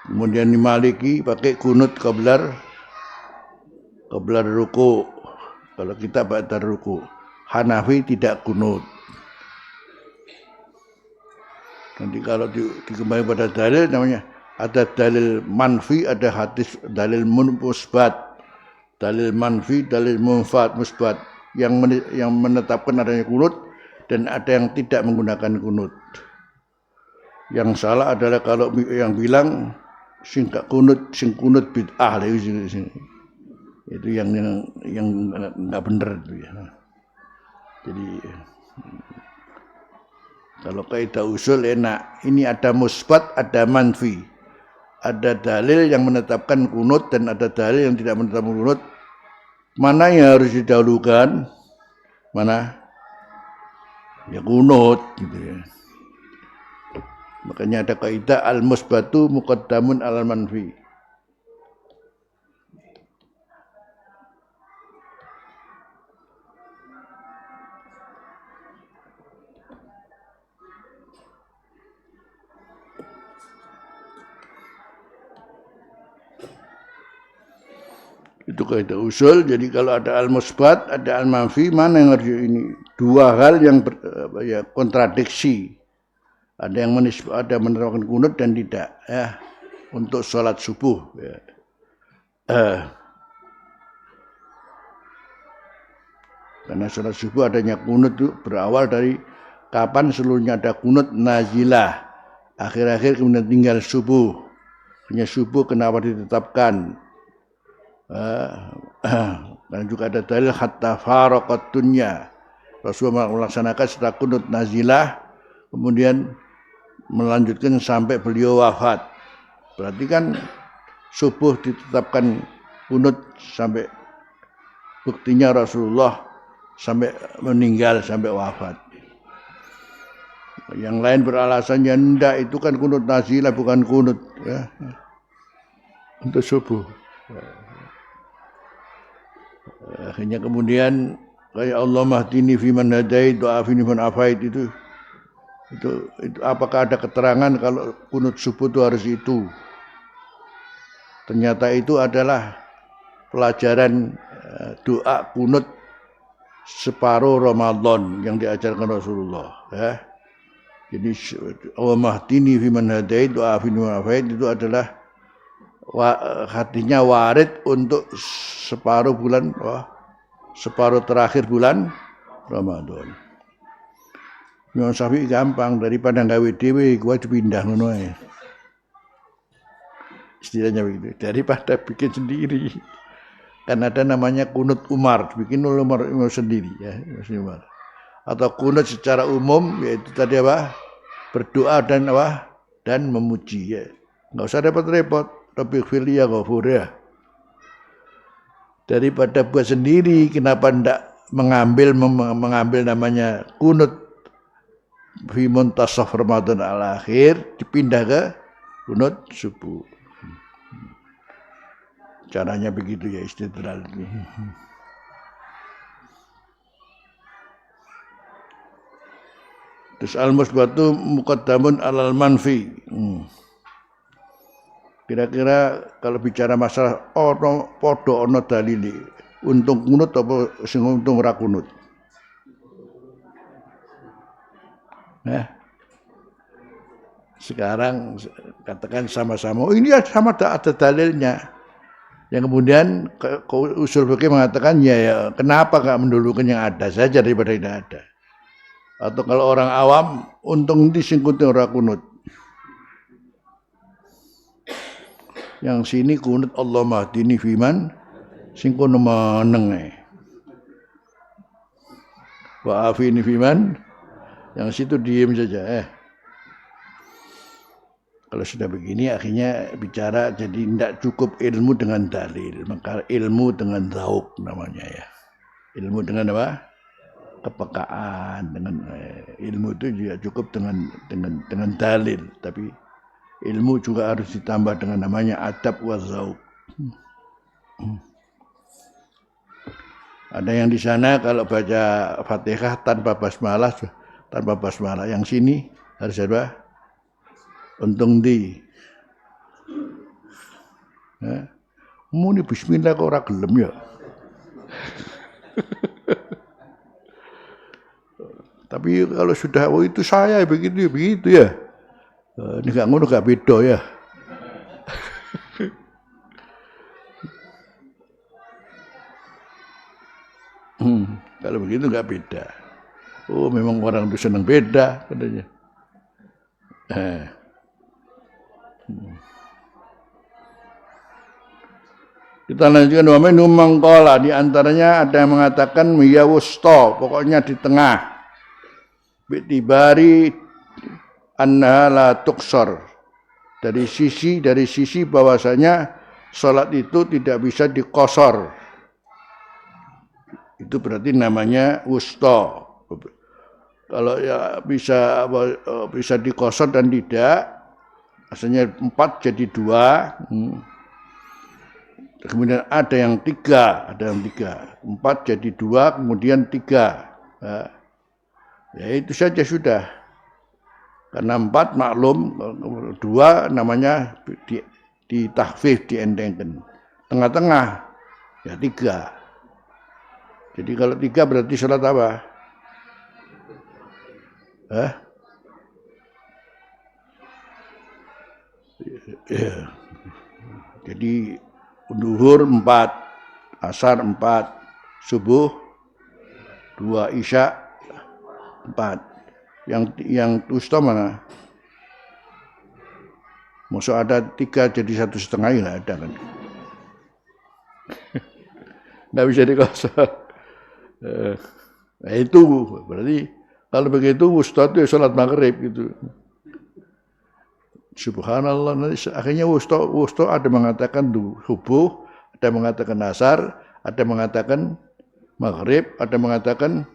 kemudian di Maliki pakai kunut qablar ruku. Kalau kita ba'da ruku. Hanafi tidak kunut. Nanti kalau dikembali pada dalil namanya ada dalil manfi, ada hadis dalil musbat. Dalil manfi, dalil musbat yang menetapkan adanya kunut dan ada yang tidak menggunakan kunut. Yang salah adalah kalau yang bilang sing kunut bid'ah itu yang enggak benar itu ya. Jadi kalau kaidah usul enak, ini ada musbat, ada manfi. Ada dalil yang menetapkan kunut dan ada dalil yang tidak menetapkan kunut. Mana yang harus didahulukan? Mana? Ya kunut gitu ya. Makanya ada kaidah al-musbatu muqaddamun alal manfi. Itu kaidah usul. Jadi kalau ada al-musbat, ada al-manfi, mana yang harus ini? Dua hal yang kontradiksi. Ada yang menerapkan kunut dan tidak, ya. Untuk sholat subuh, ya. Karena sholat subuh adanya kunut itu berawal dari kapan seluruhnya ada kunut nazilah. Akhir-akhir kemudian tinggal subuh. Hanya subuh kenapa ditetapkan? Dan juga ada dalil hatta faraqat dunya. Rasulullah melaksanakan setelah kunut nazilah, kemudian melanjutkan sampai beliau wafat. Berarti kan subuh ditetapkan kunut sampai buktinya Rasulullah sampai meninggal, sampai wafat. Yang lain beralasan ya ndak, itu kan kunut nazilah bukan kunut, ya, untuk subuh. Akhirnya kemudian kayak Allah mahdini fi man hadait wa afini man afait itu apakah ada keterangan kalau kunut subuh itu harus itu? Ternyata itu adalah pelajaran doa kunut separuh Ramadan yang diajarkan Rasulullah. Ya. Jadi Allah mahdini fi man hadait wa afini man afait itu adalah hatinya warid untuk separuh terakhir bulan Ramadan. Imam Syafi'i gampang daripada gawe dhewe gua pindah ngono ae. Istilahnya begitu. Daripada bikin sendiri. Kan ada namanya kunut Umar, bikin Umar sendiri ya, Umar. Atau kunut secara umum yaitu tadi apa? Berdoa dan memuji ya. Enggak usah repot-repot. Rabbi fili ya ghafur ya. Daripada buat sendiri, kenapa ndak mengambil namanya kunut fi muntasaf Ramadan al-akhir dipindah ke kunut subuh. Caranya begitu ya istidlal. Terus al-musbatu muqaddamun alal manfi. Kira-kira kalau bicara masalah podo ono dalili, untung kunut apa sing untung ora kunut? Sekarang katakan sama-sama, oh ini sama ada dalilnya. Yang kemudian usul fikih mengatakan ya kenapa enggak mendulukan yang ada saja daripada tidak ada. Atau kalau orang awam untung di sing kunut ora kunut. Yang sini kunut Allah mahdini fiman sing kono meneng. Wa afini fiman yang situ diem saja. Kalau sudah begini akhirnya bicara jadi tidak cukup ilmu dengan dalil, maka ilmu dengan zauk namanya ya. Ilmu dengan apa? Kepekaan dengan ilmu itu juga cukup dengan dalil, tapi ilmu juga harus ditambah dengan namanya adab wa zauk. Ada yang di sana kalau baca Fatihah tanpa basmalah, yang sini harus apa? Untung di. Muni bismillah kok ora gelem ya. Tapi kalau sudah itu saya begitu ya. Ini enggak ngono enggak beda ya. Kalau begitu enggak beda. Oh, memang orang itu senang beda katanya. Kita lanjutkan wa minhum man qala, di antaranya ada yang mengatakan ya wusta, pokoknya di tengah. Bitibari annaha la tuqsar. Dari sisi bahwasanya salat itu tidak bisa dikosor. Itu berarti namanya wusta. Kalau ya bisa dikosor dan tidak, asalnya 4 jadi 2. Kemudian ada yang 3, 4 jadi 2, kemudian 3. Ya itu saja sudah. Karena 4 maklum, 2 namanya di tahfif, diendengkan. Tengah-tengah ya 3. Jadi kalau 3 berarti salat apa? Ya. Jadi duhur 4, asar 4, subuh 2, isya 4. Yang wusta mana? Maksud ada 3 jadi 1,5 ya ada kan? Nggak bisa dikosor. Nah itu berarti kalau begitu wusta itu salat maghrib gitu. Subhanallah, akhirnya wusta ada mengatakan subuh, ada mengatakan asar, ada mengatakan maghrib, ada mengatakan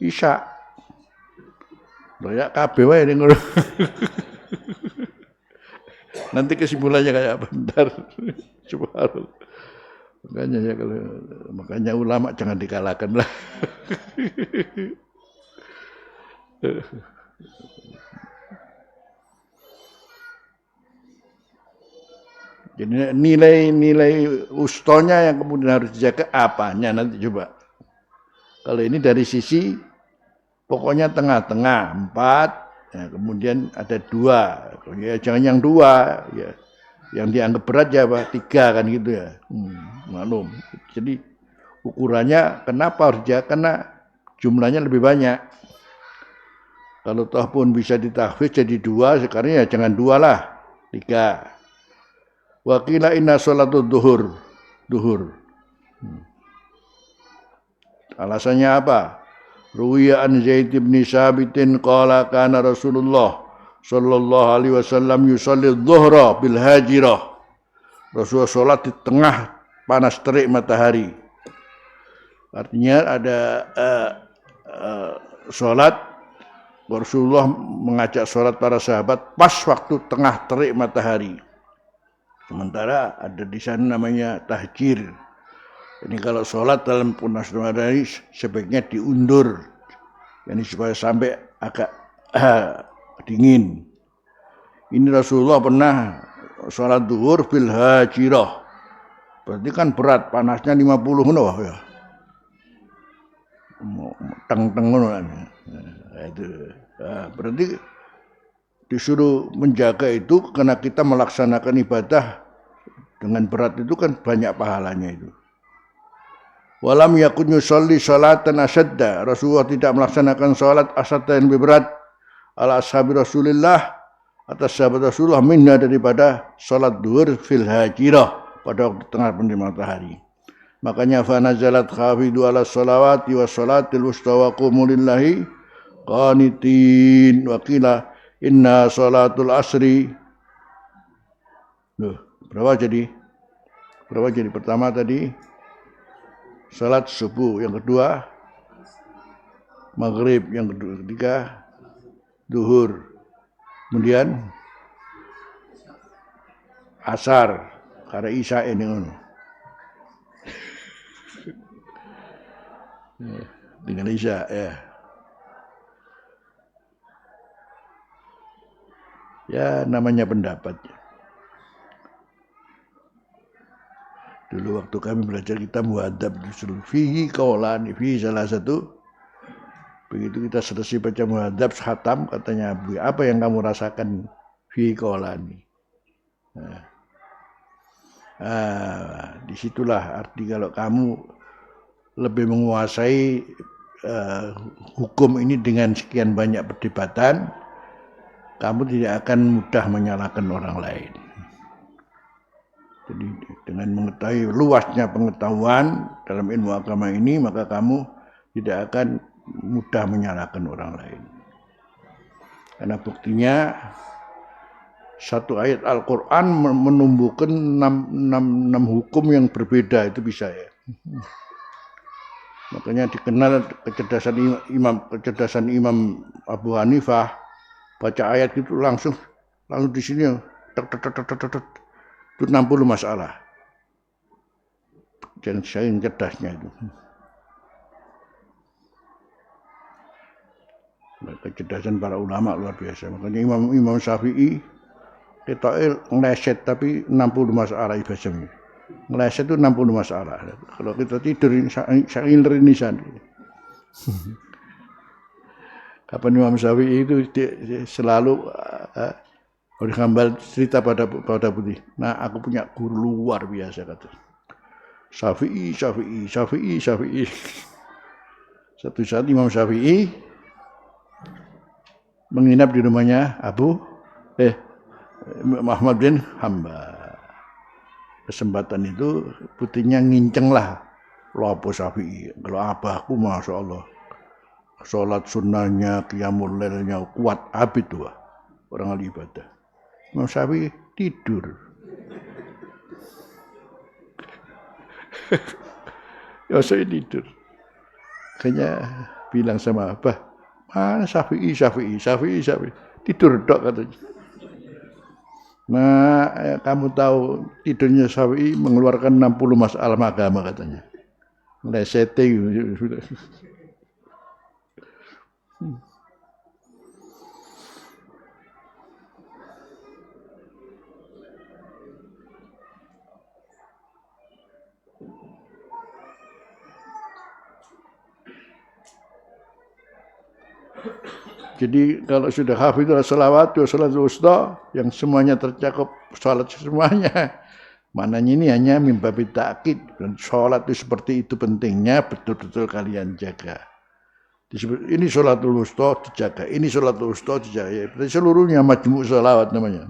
isya. Loh ya kabeh wae ning ngono. Nanti kesimpulannya kayak apa? Bentar. Subhanallah. Makanya ulama jangan dikalahkan lah. Jadi nilai ustonya yang kemudian harus dijaga apanya nanti coba. Kalau ini dari sisi pokoknya tengah-tengah 4, ya, kemudian ada 2, ya jangan yang 2, ya yang dianggap berat ya Pak 3 kan gitu ya. Maklum. Jadi ukurannya kenapa harus dijaga? Karena jumlahnya lebih banyak. Kalau toh pun bisa ditahfiz jadi 2, sekarang ya jangan 2 lah, 3. Wa qila inna sholatul duhur. Alasannya apa? Ruwiya an Zaid bin Sabitin qala kana Rasulullah sallallahu alaihi wasallam yusalli dhuhra bil hajirah. Rasulullah salat di tengah panas terik matahari. Artinya ada salat Rasulullah mengajak salat para sahabat pas waktu tengah terik matahari. Sementara ada di sana namanya tahjir. Ini kalau sholat dalam panas matahari sebaiknya diundur, yani supaya sampai agak dingin. Ini Rasulullah pernah sholat duhur bil hajirah. Berarti kan berat, panasnya 50 ya. Teng-teng itu. Berarti disuruh menjaga itu karena kita melaksanakan ibadah dengan berat itu kan banyak pahalanya itu. Walam yakun yusalli salatan asadda. Rasulullah tidak melaksanakan salat asadda yang lebih berat ala ashabi Rasulullah atas sahabat Rasulullah minna daripada salat duhur fil hajirah pada waktu tengah penerima matahari. Makanya fa nazalat khafidu ala salawati wa salatil wusta wa qumu lillahi qanitin wa qila inna salatul asri. Berapa jadi? Pertama tadi salat subuh, yang kedua maghrib, yang ketiga duhur, kemudian asar, karena isya ini dengan isya ya. Ya namanya pendapat. Dulu waktu kami belajar kita muhadzab disuruh fihi qaulani, fihi salah satu. Begitu kita selesai baca muhadzab khatam, katanya Abu, apa yang kamu rasakan fihi qaulani? Disitulah arti kalau kamu lebih menguasai hukum ini dengan sekian banyak perdebatan, kamu tidak akan mudah menyalahkan orang lain. Jadi dengan mengetahui luasnya pengetahuan dalam ilmu agama ini, maka kamu tidak akan mudah menyalahkan orang lain. Karena buktinya satu ayat Al-Quran menumbuhkan 6 hukum yang berbeda, itu bisa ya. Makanya dikenal kecerdasan Imam Abu Hanifah, baca ayat itu langsung di sini itu 60 masalah. Dan saya cerdasnya itu. Kecerdasan para ulama luar biasa. Makanya Imam Syafi'i kita ngeleset tapi 60 masalah ibadahnya. Ngeleset itu 60 masalah. Kalau kita tidur saya ini sana. Kapan Imam Syafi'i itu selalu Oleh Hambal cerita pada putih. Nah, aku punya guru luar biasa kata. Syafi'i. Satu saat Imam Syafi'i menginap di rumahnya Muhammad bin Hambal. Kesempatan itu putihnya nginceng lah. Lopo Syafi'i. Kalau abahku Masya Allah. Sholat sunnahnya, qiyamul lailnya kuat abid tuh. Orang ahli ibadah. Imam Syafi'i tidur. Ya saya tidur. Kayaknya bilang sama Abah, mana Syafi'i. Tidur dok katanya. Nah, kamu tahu tidurnya Syafi'i mengeluarkan 60 masalah agama katanya. Lesete sudah. Jadi kalau sudah hafidhul sholawat wa sholatul wusta yang semuanya tercakup sholat semuanya. Mananya ini hanya mimbabi ta'kid. Dan sholat itu seperti itu pentingnya betul-betul kalian jaga. Ini sholatul wusta dijaga, ini sholatul wusta dijaga. Ya, berarti seluruhnya majmu' sholawat namanya.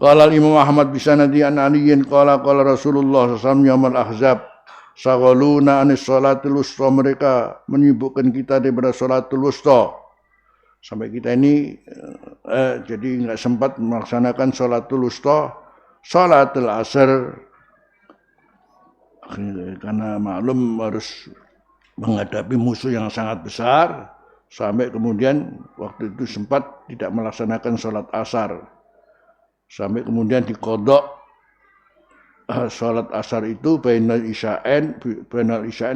Qala Imam Ahmad bisanadi an aliyin qala Rasulullah sallallahu yaumul ahzab saghaluna anis sholatul wusta, mereka menyibukkan kita daripada sholatul wusta. Sampai kita ini jadi enggak sempat melaksanakan sholatul wusta, sholatul asar, karena maklum harus menghadapi musuh yang sangat besar, sampai kemudian waktu itu sempat tidak melaksanakan sholat asar, sampai kemudian diqadha sholat asar itu bainal isya'ain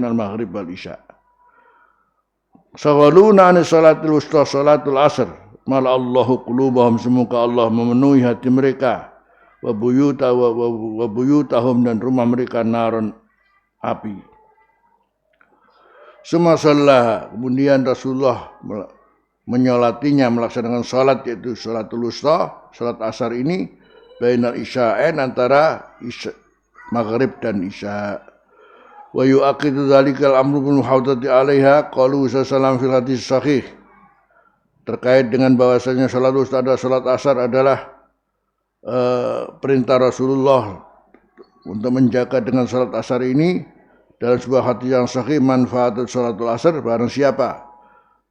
al maghrib wal isya'. Shaghaluna an sholatil wusta sholatul asar mal Allahu qulubahum, semoga Allah memenuhi hati mereka, wa buyutahum, dan rumah mereka naron, api. Sumasallah, kemudian Rasulullah menyolatinya, melaksanakan sholat, yaitu sholatul wusta, sholat asar ini bainal isya'ain, antara maghrib dan isya'. Wa yu'aqidu dzalikal amru bil muhafadzati 'alaiha qalu sallallahu fil hadis sahih. Terkait dengan bahwasanya sholat wusta adalah sholat asar adalah perintah Rasulullah untuk menjaga dengan sholat asar ini. Dalam sebuah hadis yang sahih, manfaatul sholatul asar, barang siapa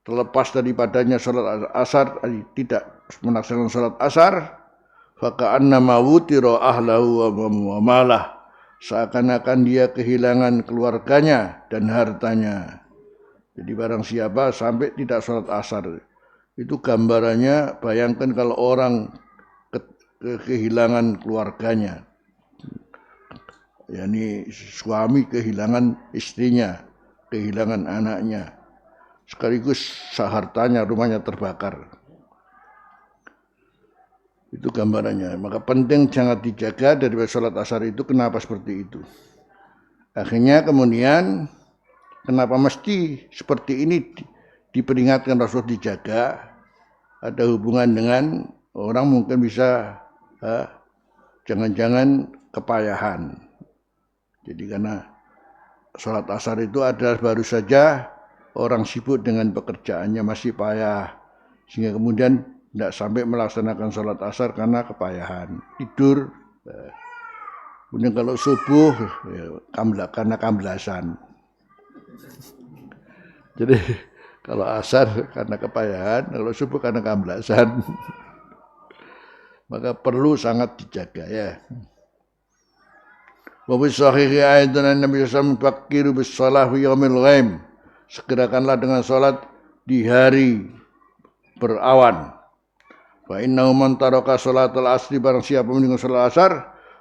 terlepas daripadanya sholat asar, tidak melaksanakan sholat asar, faka'annama wutira ahlahu wa malah, seakan-akan dia kehilangan keluarganya dan hartanya. Jadi barang siapa sampai tidak sholat asar, itu gambarannya, bayangkan kalau orang kehilangan keluarganya, yakni suami kehilangan istrinya, kehilangan anaknya, sekaligus sehartanya, rumahnya terbakar. Itu gambarannya. Maka penting jangan dijaga dari sholat asar itu. Kenapa seperti itu? Akhirnya kemudian kenapa mesti seperti ini diperingatkan Rasul dijaga? Ada hubungan dengan orang mungkin bisa jangan-jangan kepayahan. Jadi karena sholat asar itu adalah baru saja orang sibuk dengan pekerjaannya, masih payah, sehingga kemudian tidak sampai melaksanakan sholat asar karena kepayahan, tidur. Kemudian kalau subuh karena kamblasan. Jadi kalau asar karena kepayahan, kalau subuh karena kamblasan. Maka perlu sangat dijaga ya. Wa bi sahihi aidan Nabi sallallahu alaihi wasallam fakiru bis shalah fi yaumil ghaim. Segerakanlah dengan salat di hari berawan. Fa innahu man taraka sholatal asri, barang siapa meninggalkan salat asar,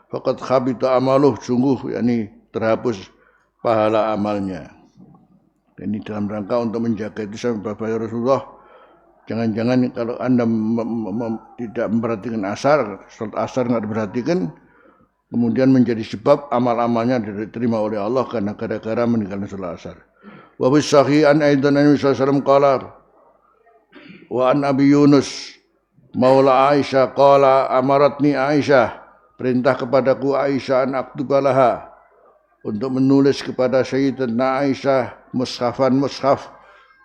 faqad khabita amaluh, sungguh yakni terhapus pahala amalnya. Ini dalam rangka untuk menjaga itu sampai Bapak Rasulullah. Jangan-jangan kalau Anda tidak memperhatikan asar, salat asar enggak diperhatikan, kemudian menjadi sebab amal-amalnya diterima oleh Allah karena gara-gara meninggalkan salat asar. Wa bis sahih an aidan Nabi sallallahu alaihi wasallam qala wa an Abi Yunus Maula Aisyah qala amaratni Aisyah, perintah kepadaku Aisyah an aktubalaha, untuk menulis kepada Sayyidatina Aisyah mushaf.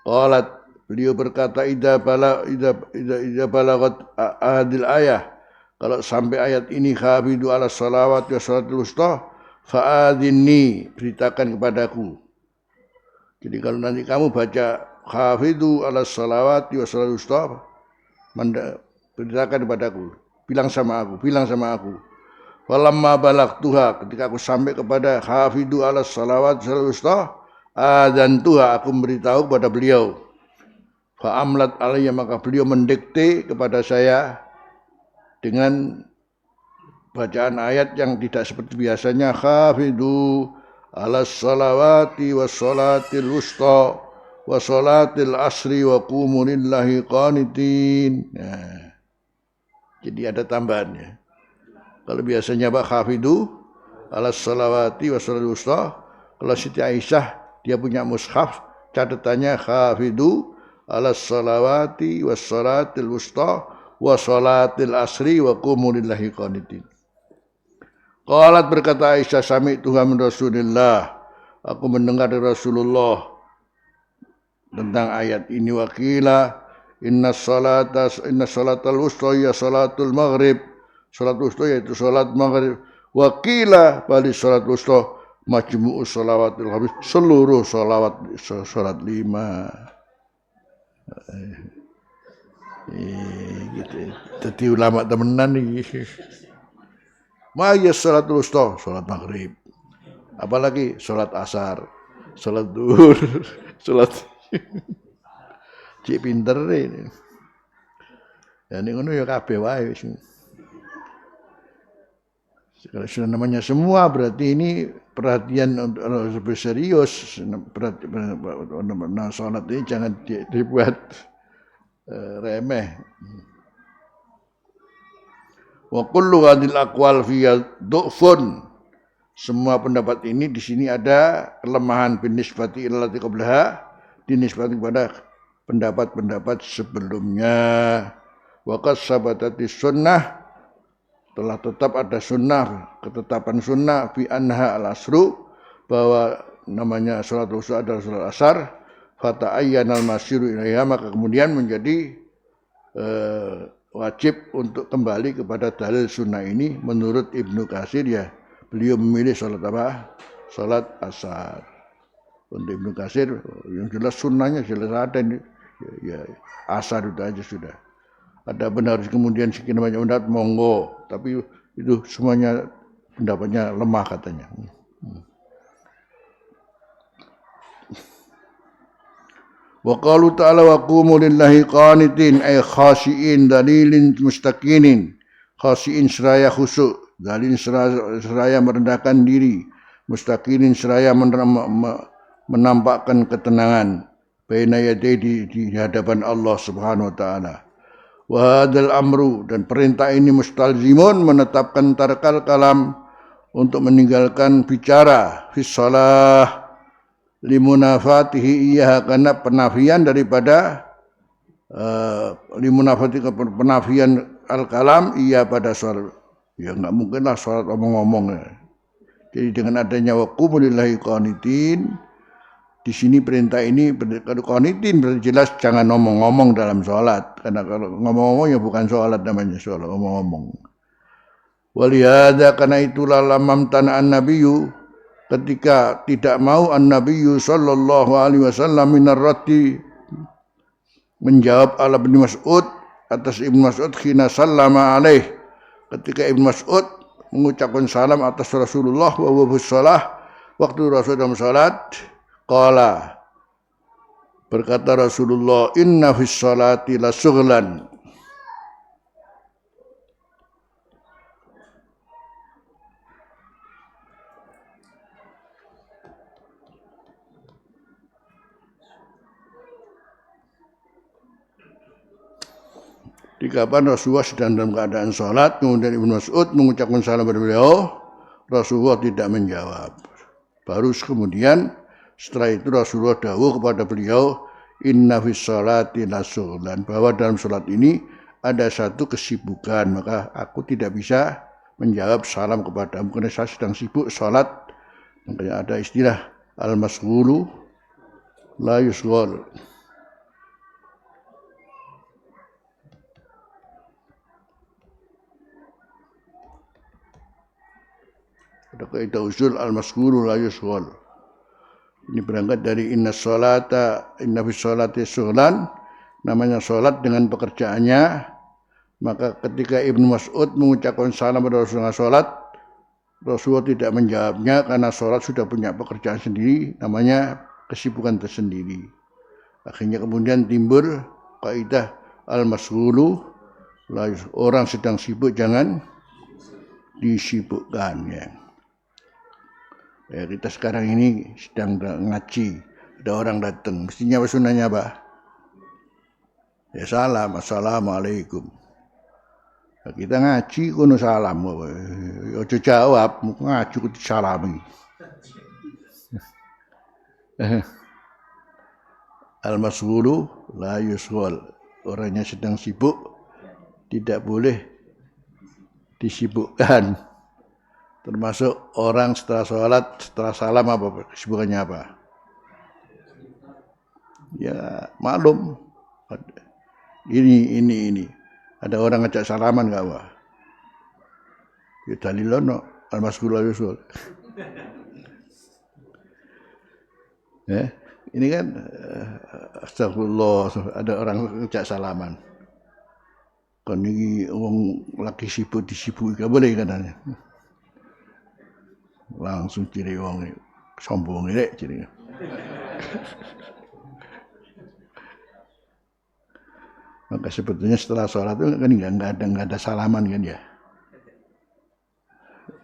Qalat, beliau berkata, idza balagat adil ayah, kalau sampai ayat ini, hafidu ala salawat wa salatul wusta fa'adhinni, beritakan kepadaku. Jadi kalau nanti kamu baca hafidu ala salawat wa salatul wusta, beritakan kepadaku, bilang sama aku. Walamma balagtuha, ketika aku sampai kepada hafidu ala salawat wa salatul wusta, adzantuha, aku memberitahu kepada beliau. Fa'amlat alayya, maka beliau mendikte kepada saya dengan bacaan ayat yang tidak seperti biasanya, khafidhu ala salawati was salatil wusta wa salatil asri wa qumu lillahi qanitin. Nah, jadi ada tambahannya. Kalau biasanya khafidhu ala salawati was salatil wusta, kalau Siti Aisyah dia punya mushaf, catatannya khafidhu ala salawati was salatil wusta wa salatil asri wa qumu lillahi qanitin. Qalat berkata Aisyah, sami'tu min Rasulillah, aku mendengar dari Rasulullah tentang ayat ini. Waqila inna salatal wusta ya salatul maghrib, salat wusta yaitu salat maghrib. Waqila bali salat wusta majmu'u shalawatil khamis, seluruh salat 5. Gitu. Jadi ulama temenan nih. Maya salatul wusta, salat maghrib. Apalagi salat asar, salat duhur, salat cik pinter ini. Ya ini ngono ya kabeh wae wis. Kalau sudah namanya semua berarti ini perhatian lebih serius. Salat ini jangan dibuat remeh. Wa kullu hadhil aqwal fiya du'fun. Semua pendapat ini di sini ada kelemahan binisbati illati qablaha, dinisbati kepada pendapat-pendapat sebelumnya. Wa qad sabatatis sunnah, telah tetap ada sunnah, ketetapan sunnah fi anha al-asru, bahwa namanya salat wusta adalah salat asar. Fata ayyanal masyiru ilaiha, maka kemudian menjadi wajib untuk kembali kepada dalil sunnah ini. Menurut Ibnu Katsir ya, beliau memilih salat apa? Salat asar. Untuk Ibnu Katsir yang jelas sunnahnya jelas ada ini. Ya, asar itu aja sudah. Ada benar kemudian sekian banyak pendapat monggo, tapi itu semuanya pendapatnya lemah katanya. Wa qalu ta'ala wa qumu lillahi qanitin ay khashiin dalilin mustaqinin, khashiin seraya khusyuk, dalil seraya merendahkan diri, mustaqinin seraya menampakkan ketenangan baina yadai di hadapan Allah Subhanahu wa taala. Wa hadzal amru, dan perintah ini mustalzimun, menetapkan tarkal kalam, untuk meninggalkan bicara fi shalah limunafatihi iya, karena penafian daripada limunafatihi, penafian al-kalam iya pada salat. Ya enggak mungkinlah salat omong-omong ya. Jadi dengan adanya waqumu lillahi qanitin, di sini perintah ini kalau qanitin berarti jelas jangan ngomong-ngomong dalam salat, karena kalau ngomong-ngomong ya bukan salat namanya, salat ngomong-ngomong. Walihada, karena itulah lamam tana'an nabiyyu, ketika tidak mau an-nabiyyu sallallahu alaihi wasallam minar raddi, menjawab ala Ibnu Mas'ud, atas Ibnu Mas'ud, khina sallama alaih, ketika Ibnu Mas'ud mengucapkan salam atas Rasulullah wa huwa fi shalah, waktu Rasul dalam salat, qala, berkata Rasulullah, inna fi sholati la sughlan, di kapan Rasulullah sedang dalam keadaan sholat, kemudian Ibnu Mas'ud mengucapkan salam kepada beliau, Rasulullah tidak menjawab. Baru kemudian setelah itu Rasulullah dawuh kepada beliau, inna fis sholati lasughlan, bahwa dalam sholat ini ada satu kesibukan, maka aku tidak bisa menjawab salam kepadamu karena saya sedang sibuk sholat. Makanya ada istilah al-masghulu la yusghal. Ada kaidah usul al-masghulu la yusghal. Ini berangkat dari inna fi sholati sughlan, namanya sholat dengan pekerjaannya. Maka ketika Ibnu Mas'ud mengucapkan salam pada Rasulullah sholat, Rasulullah tidak menjawabnya karena sholat sudah punya pekerjaan sendiri, namanya kesibukan tersendiri. Akhirnya kemudian timbul kaidah al-masghulu Orang sedang sibuk jangan disibukkan ya. Ya, kita sekarang ini sedang ngaji, ada orang datang, mestinya sunahnya apa? Ya salam, assalamualaikum. Nah, kita ngaji kuno salam, ojo jawab, ngaji kudu salami. Al-masghulu la yusghal. Orangnya sedang sibuk tidak boleh disibukkan. Termasuk orang setelah sholat, setelah salam apa kesibukannya apa? Ya maklum. Ini. Ada orang ngajak salaman nggak apa? Ya dalilono al-masghul la yusghal. Ya, ini kan astagfirullah, ada orang ngajak salaman. Kon iki wong lagi sibuk disibuki gak boleh katanya. Langsung ciri wong sombong rek ciri. Maka sebetulnya setelah sholat itu kan nggak ada salaman kan ya.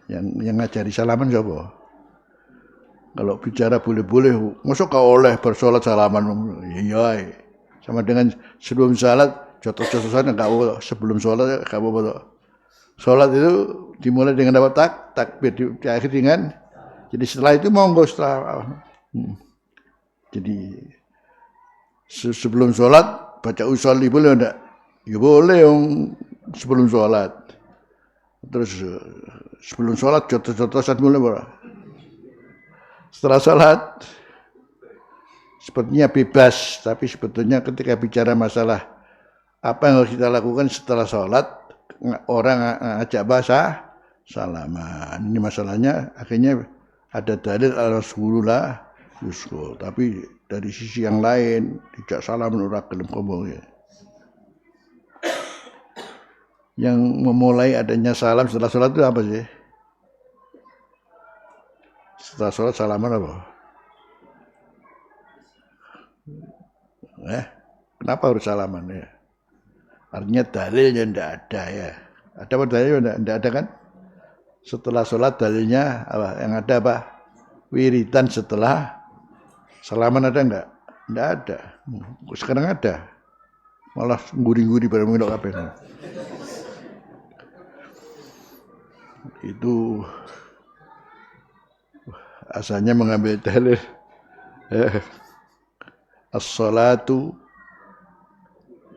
Yang ngajari salaman siapa? Kalau bicara boleh-boleh, masuk kau oleh bersolat salaman, iya. Sama dengan sebelum sholat, contoh-contohnya enggak sebelum sholat enggak apa-apa. Sholat itu dimulai dengan apa? Takbir diakhiri dengan. Jadi setelah itu monggo setelah. Jadi sebelum sholat baca usolli boleh enggak? Ya boleh sebelum sholat. Terus sebelum sholat contoh-contohan boleh apa? Setelah sholat sepertinya bebas, tapi sebetulnya ketika bicara masalah apa yang harus kita lakukan setelah sholat, orang ajak bahasa salaman. Ini masalahnya akhirnya ada dalil al-rasulullah yusghal, tapi dari sisi yang lain tidak salam ora gelem ngomong ya. Yang memulai adanya salam setelah sholat itu apa sih? Setelah sholat salaman apa? Kenapa harus salaman ya? Artinya dalilnya tidak ada ya. Ada apa dalilnya? Tidak ada kan? Setelah sholat dalilnya apa? Yang ada apa? Wiridan setelah salaman ada enggak? Tidak ada. Sekarang ada. Malah guri-guri pada minum apa? Itu asalnya mengambil dalil as-salatu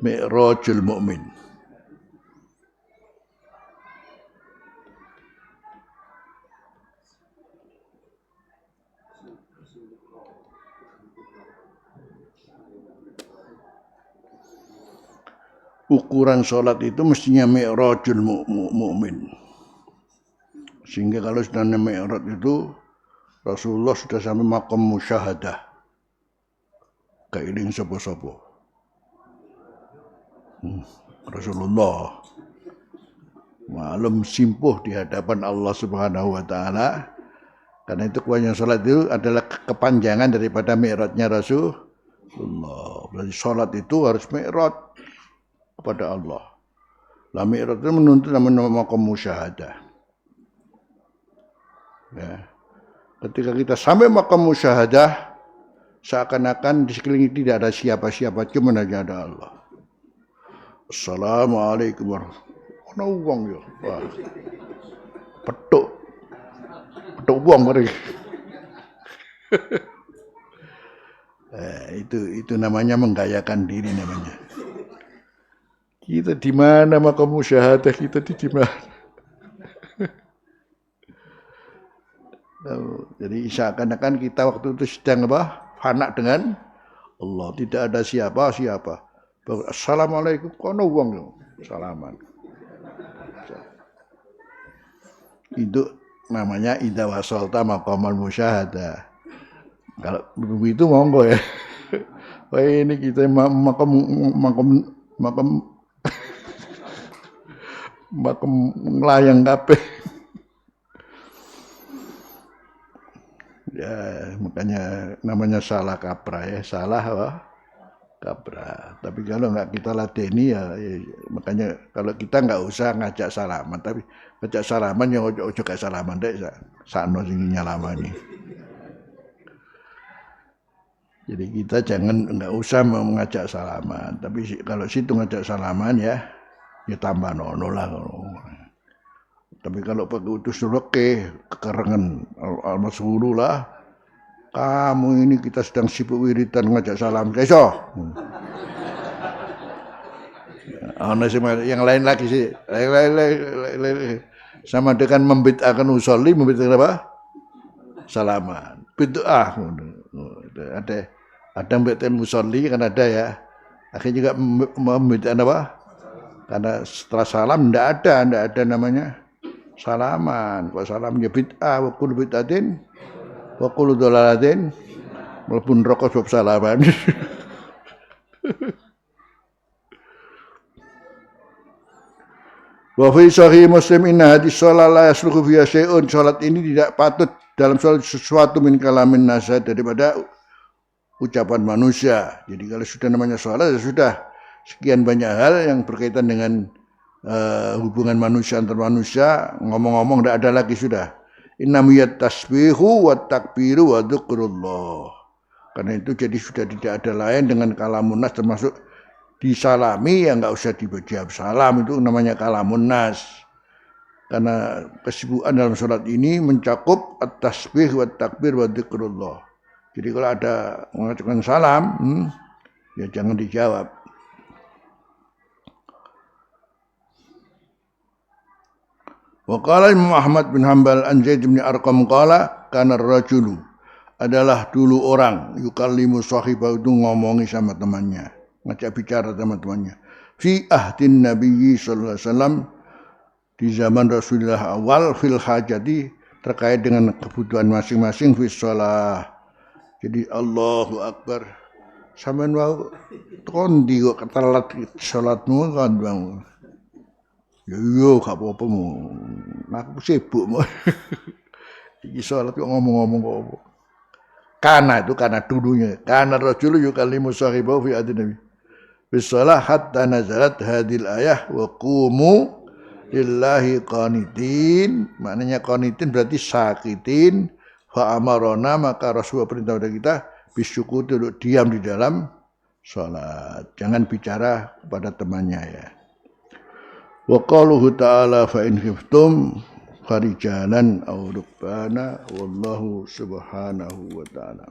mi'rajul mu'min. Ukuran sholat itu mestinya mi'rajul mu'min. Sehingga kalau sudah mi'raj itu Rasulullah sudah sampai maqam musyahadah. Kailing sapa-sapa. Rasulullah maklum simpuh di hadapan Allah Subhanahu wa taala. Karena itu kewajiban salat itu adalah kepanjangan daripada mi'rajnya Rasulullah. Berarti salat itu harus mi'raj kepada Allah. Lah mi'raj itu menuntut namanya maqam musyahadah. Ya. Ketika kita sampai maqam musyahadah, seakan-akan di sekeliling tidak ada siapa-siapa, cuma hanya ada Allah. Assalamualaikum warahmatullahi wabarakatuh. Wong yo. Wah. Petuk wong mereka. Itu namanya menggayakan diri namanya. Kita di mana maqam musyahadah kita di mana? Jadi seakan-akan kita waktu itu sedang fana dengan Allah, tidak ada siapa-siapa. Assalamualaikum kono wong yo salaman. Itu namanya idza wasalta maqamal musyahadah. Kalau begitu monggo ya. Wah ini kita makam nglayang kabeh. Ya, makanya namanya salah kaprah ya, salah apa? kaprah. Tapi kalau nggak kita lateni makanya kalau kita nggak usah ngajak salaman, tapi ngajak salaman yang ojo gak salaman deh, sakno sing nyalamani. Jadi kita nggak usah mengajak salaman, tapi kalau situ ngajak salaman ya tambah nono lah. Tapi kalau pakai utus reke kekerengan al-masuru lah, kamu ini kita sedang sibuk wiridan ngajak salam keso. Yang lain lagi sih, sama dengan membid'ahkan usolli, membid'ahkan apa? Salaman, bid'ah. Ada membid'ahkan usolli kan ada ya. Akhirnya juga membid'ahkan apa? Karena setelah salam tidak ada namanya salaman. Kalau salamnya bid'ah, wa kullu bid'atin wa kullu dhalalatin mlebu neraka sebab salaman. Wa fi sahih Muslim inna hadis shalat la yasluhu fiha syai'un. Salat ini tidak patut dalam salat sesuatu min kalamin nasa daripada ucapan manusia. Jadi kalau sudah namanya salat ya sudah sekian banyak hal yang berkaitan dengan hubungan manusia antar manusia, ngomong-ngomong tidak ada lagi sudah. Innamiyat tasbihu wa takbiru wa dzikrullah. Karena itu jadi sudah tidak ada lain dengan kalamun nas, termasuk disalami ya nggak usah dijawab salam, itu namanya kalamun nas. Karena kesibukan dalam sholat ini mencakup at-tasbih wa takbir wa dzikrullah. Jadi kalau ada mengucapkan salam, ya jangan dijawab. Wa qala Imam Ahmad bin Hanbal an Zaid bin Arqam qala kana ar-rajulu, adalah dulu orang yukallimu sahibahu, itu ngomongi sama temannya, ngajak bicara sama temannya. Fi ahdin Nabi sallallahu alaihi wasallam, di zaman Rasulullah awal, fil hajati, terkait dengan kebutuhan masing-masing, fi shalah. Jadi Allahu Akbar, sampean wau kondi kok ketelat salatmu kan bang. Yo gak apa-apa mu. Aku sibuk mu. Iki salat kok ngomong-ngomong kok apa. Karena dulunya. Karena rajul yukallimu sahibahu fi adin nabi. Bisalah hatta nazalat hadil ayah wa qumu lillahi qanitin. Maknanya qanitin berarti sakitin. Fa amarona, maka Rasulullah perintah kepada kita bisyukur, duduk diam di dalam salat. Jangan bicara kepada temannya ya. Wa qaluhu ta'ala fa in khiftum farijalan aw rukbana wallahu subhanahu wa ta'ala.